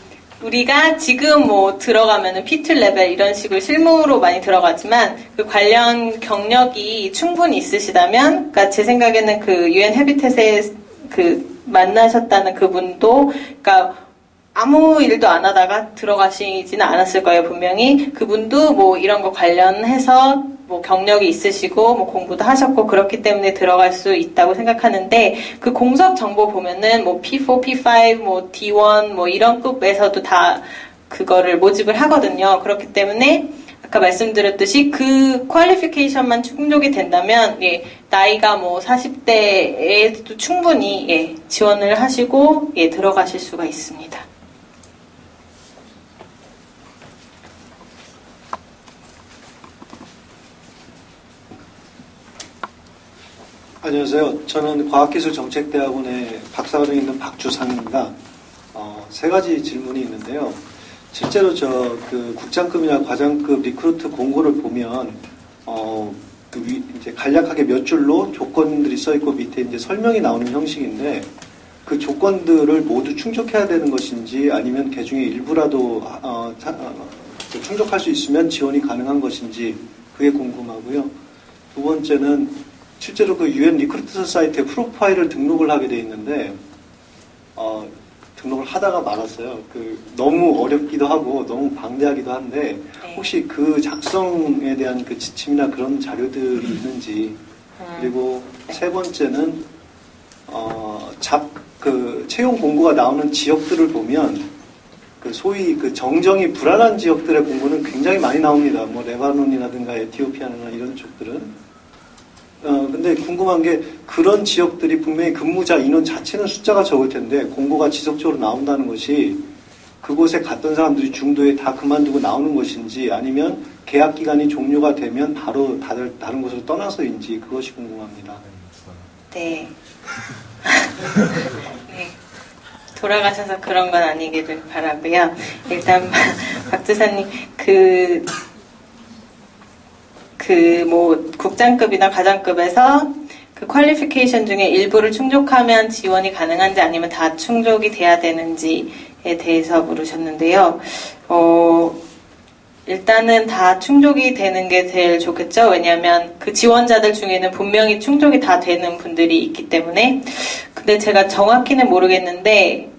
우리가 지금 뭐 들어가면은 P2 레벨 이런 식으로 실무로 많이 들어가지만 그 관련 경력이 충분히 있으시다면, 그러니까 제 생각에는 그 UN 해비텟에 그 만나셨다는 그분도, 그러니까 아무 일도 안 하다가 들어가시지는 않았을 거예요, 분명히. 그분도 뭐 이런 거 관련해서 뭐 경력이 있으시고 뭐 공부도 하셨고 그렇기 때문에 들어갈 수 있다고 생각하는데, 그 공석 정보 보면은 뭐 P4, P5, 뭐 D1 뭐 이런 급에서도 다 그거를 모집을 하거든요. 그렇기 때문에 아까 말씀드렸듯이 그 퀄리피케이션만 충족이 된다면 예, 나이가 뭐 40대에도 충분히 예, 지원을 하시고 예, 들어가실 수가 있습니다. 안녕하세요. 저는 과학기술정책대학원의 박사과정에 있는 박주상입니다. 세 가지 질문이 있는데요. 실제로 그 국장급이나 과장급 리크루트 공고를 보면 이제 간략하게 몇 줄로 조건들이 써 있고 밑에 이제 설명이 나오는 형식인데, 그 조건들을 모두 충족해야 되는 것인지 아니면 그 중에 일부라도 충족할 수 있으면 지원이 가능한 것인지 그게 궁금하고요. 두 번째는 실제로 그 UN 리크루트 사이트에 프로파일을 등록을 하게 돼 있는데 등록을 하다가 말았어요. 너무 어렵기도 하고 너무 방대하기도 한데 혹시 그 작성에 대한 그 지침이나 그런 자료들이 있는지, 그리고 세 번째는 그 채용 공고가 나오는 지역들을 보면 그 소위 그 정정이 불안한 지역들의 공고는 굉장히 많이 나옵니다. 뭐 레바논이라든가 에티오피아나 이런 쪽들은. 근데 궁금한 게, 그런 지역들이 분명히 근무자 인원 자체는 숫자가 적을 텐데 공고가 지속적으로 나온다는 것이 그곳에 갔던 사람들이 중도에 다 그만두고 나오는 것인지, 아니면 계약 기간이 종료가 되면 바로 다들 다른 곳으로 떠나서인지, 그것이 궁금합니다. 네. 네. 돌아가셔서 그런 건 아니기를 바라고요. 일단 박주사님 뭐 국장급이나 과장급에서 그 퀄리피케이션 중에 일부를 충족하면 지원이 가능한지 아니면 다 충족이 돼야 되는지에 대해서 물으셨는데요. 일단은 다 충족이 되는 게 제일 좋겠죠. 왜냐하면 그 지원자들 중에는 분명히 충족이 다 되는 분들이 있기 때문에. 근데 제가 정확히는 모르겠는데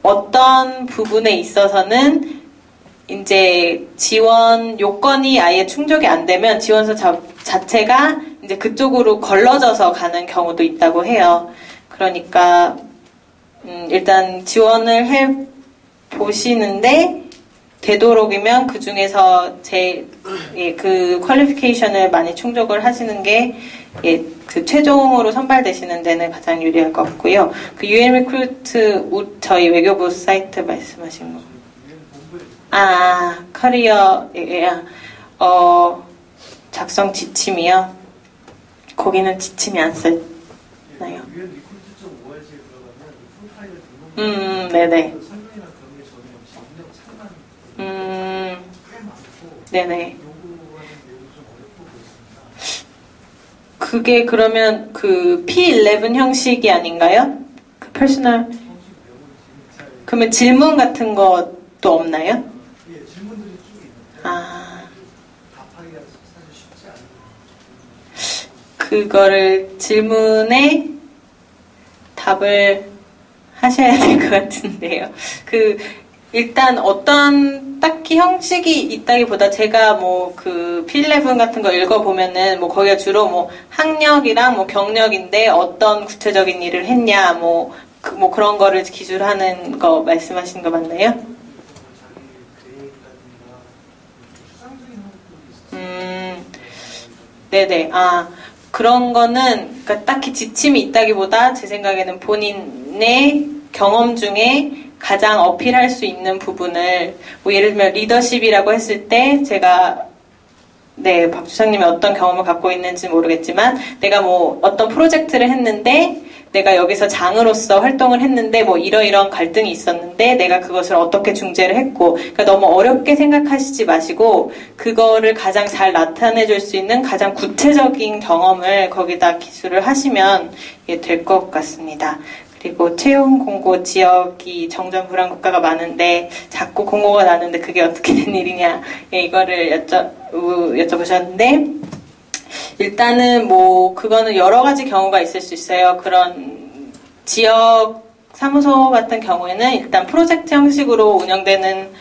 어떤 부분에 있어서는 이제 지원 요건이 아예 충족이 안 되면 지원서 자체가 이제 그쪽으로 걸러져서 가는 경우도 있다고 해요. 그러니까 일단 지원을 해 보시는데 되도록이면 그 중에서 그 퀄리피케이션을 많이 충족을 하시는 게 그 최종으로 선발되시는 데는 가장 유리할 것 같고요. 그 UN 리크루트 저희 외교부 사이트 말씀하신 거. 커리어, 작성 지침이요? 거기는 지침이 안 써있나요? 네네. 네네. 그게 그러면 그 P11 형식이 아닌가요? 그 퍼스널. 그러면 질문 같은 것도 없나요? 그거를 질문에 답을 하셔야 될 것 같은데요. 일단 어떤 딱히 형식이 있다기보다 제가 뭐 그 P11 같은 거 읽어보면은 뭐 거기가 주로 뭐 학력이랑 뭐 경력인데 어떤 구체적인 일을 했냐 뭐 그런 거를 기준으로 하는 거 말씀하신 거 맞나요? 네네. 그런 거는 그러니까 딱히 지침이 있다기보다 제 생각에는 본인의 경험 중에 가장 어필할 수 있는 부분을 뭐 예를 들면 리더십이라고 했을 때 제가 네, 박 주장님이 어떤 경험을 갖고 있는지 모르겠지만 내가 뭐 어떤 프로젝트를 했는데 내가 여기서 장으로서 활동을 했는데 뭐 이러이러한 갈등이 있었는데 내가 그것을 어떻게 중재를 했고 그러니까 너무 어렵게 생각하시지 마시고 그거를 가장 잘 나타내 줄 수 있는 가장 구체적인 경험을 거기다 기술을 하시면 될 것 같습니다. 그리고 채용 공고 지역이 정전 불안 국가가 많은데 자꾸 공고가 나는데 그게 어떻게 된 일이냐 이거를 여쭤보셨는데 일단은 뭐 그거는 여러 가지 경우가 있을 수 있어요. 그런 지역 사무소 같은 경우에는 일단 프로젝트 형식으로 운영되는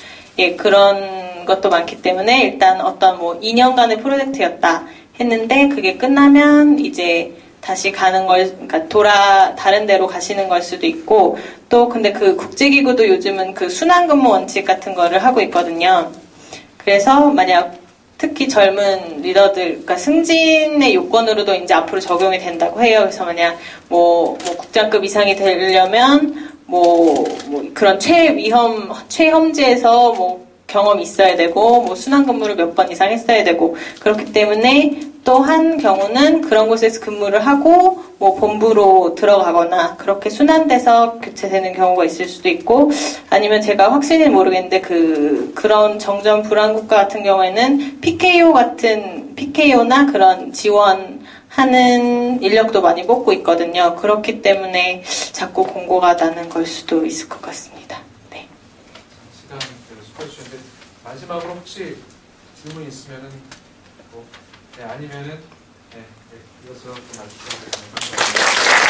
그런 것도 많기 때문에 일단 어떤 뭐 2년간의 프로젝트였다 했는데 그게 끝나면 이제 다시 가는 걸, 그러니까 다른 데로 가시는 걸 수도 있고, 또 근데 그 국제기구도 요즘은 그 순환근무 원칙 같은 거를 하고 있거든요. 그래서 만약 특히 젊은 리더들, 그러니까 승진의 요건으로도 이제 앞으로 적용이 된다고 해요. 그래서 만약 뭐 국장급 이상이 되려면 그런 최험지에서 뭐 경험이 있어야 되고, 뭐 순환근무를 몇 번 이상 했어야 되고, 그렇기 때문에 또 한 경우는 그런 곳에서 근무를 하고 뭐 본부로 들어가거나 그렇게 순환돼서 교체되는 경우가 있을 수도 있고 아니면 제가 확실히 모르겠는데 그런 정전 불안 국가 같은 경우에는 PKO나 그런 지원하는 인력도 많이 뽑고 있거든요. 그렇기 때문에 자꾸 공고가 나는 걸 수도 있을 것 같습니다. 네. 시간 수고해 주셨는데 마지막으로 혹시 질문 있으면은 네, 아니면은 이것으로 마치도록 하겠습니다.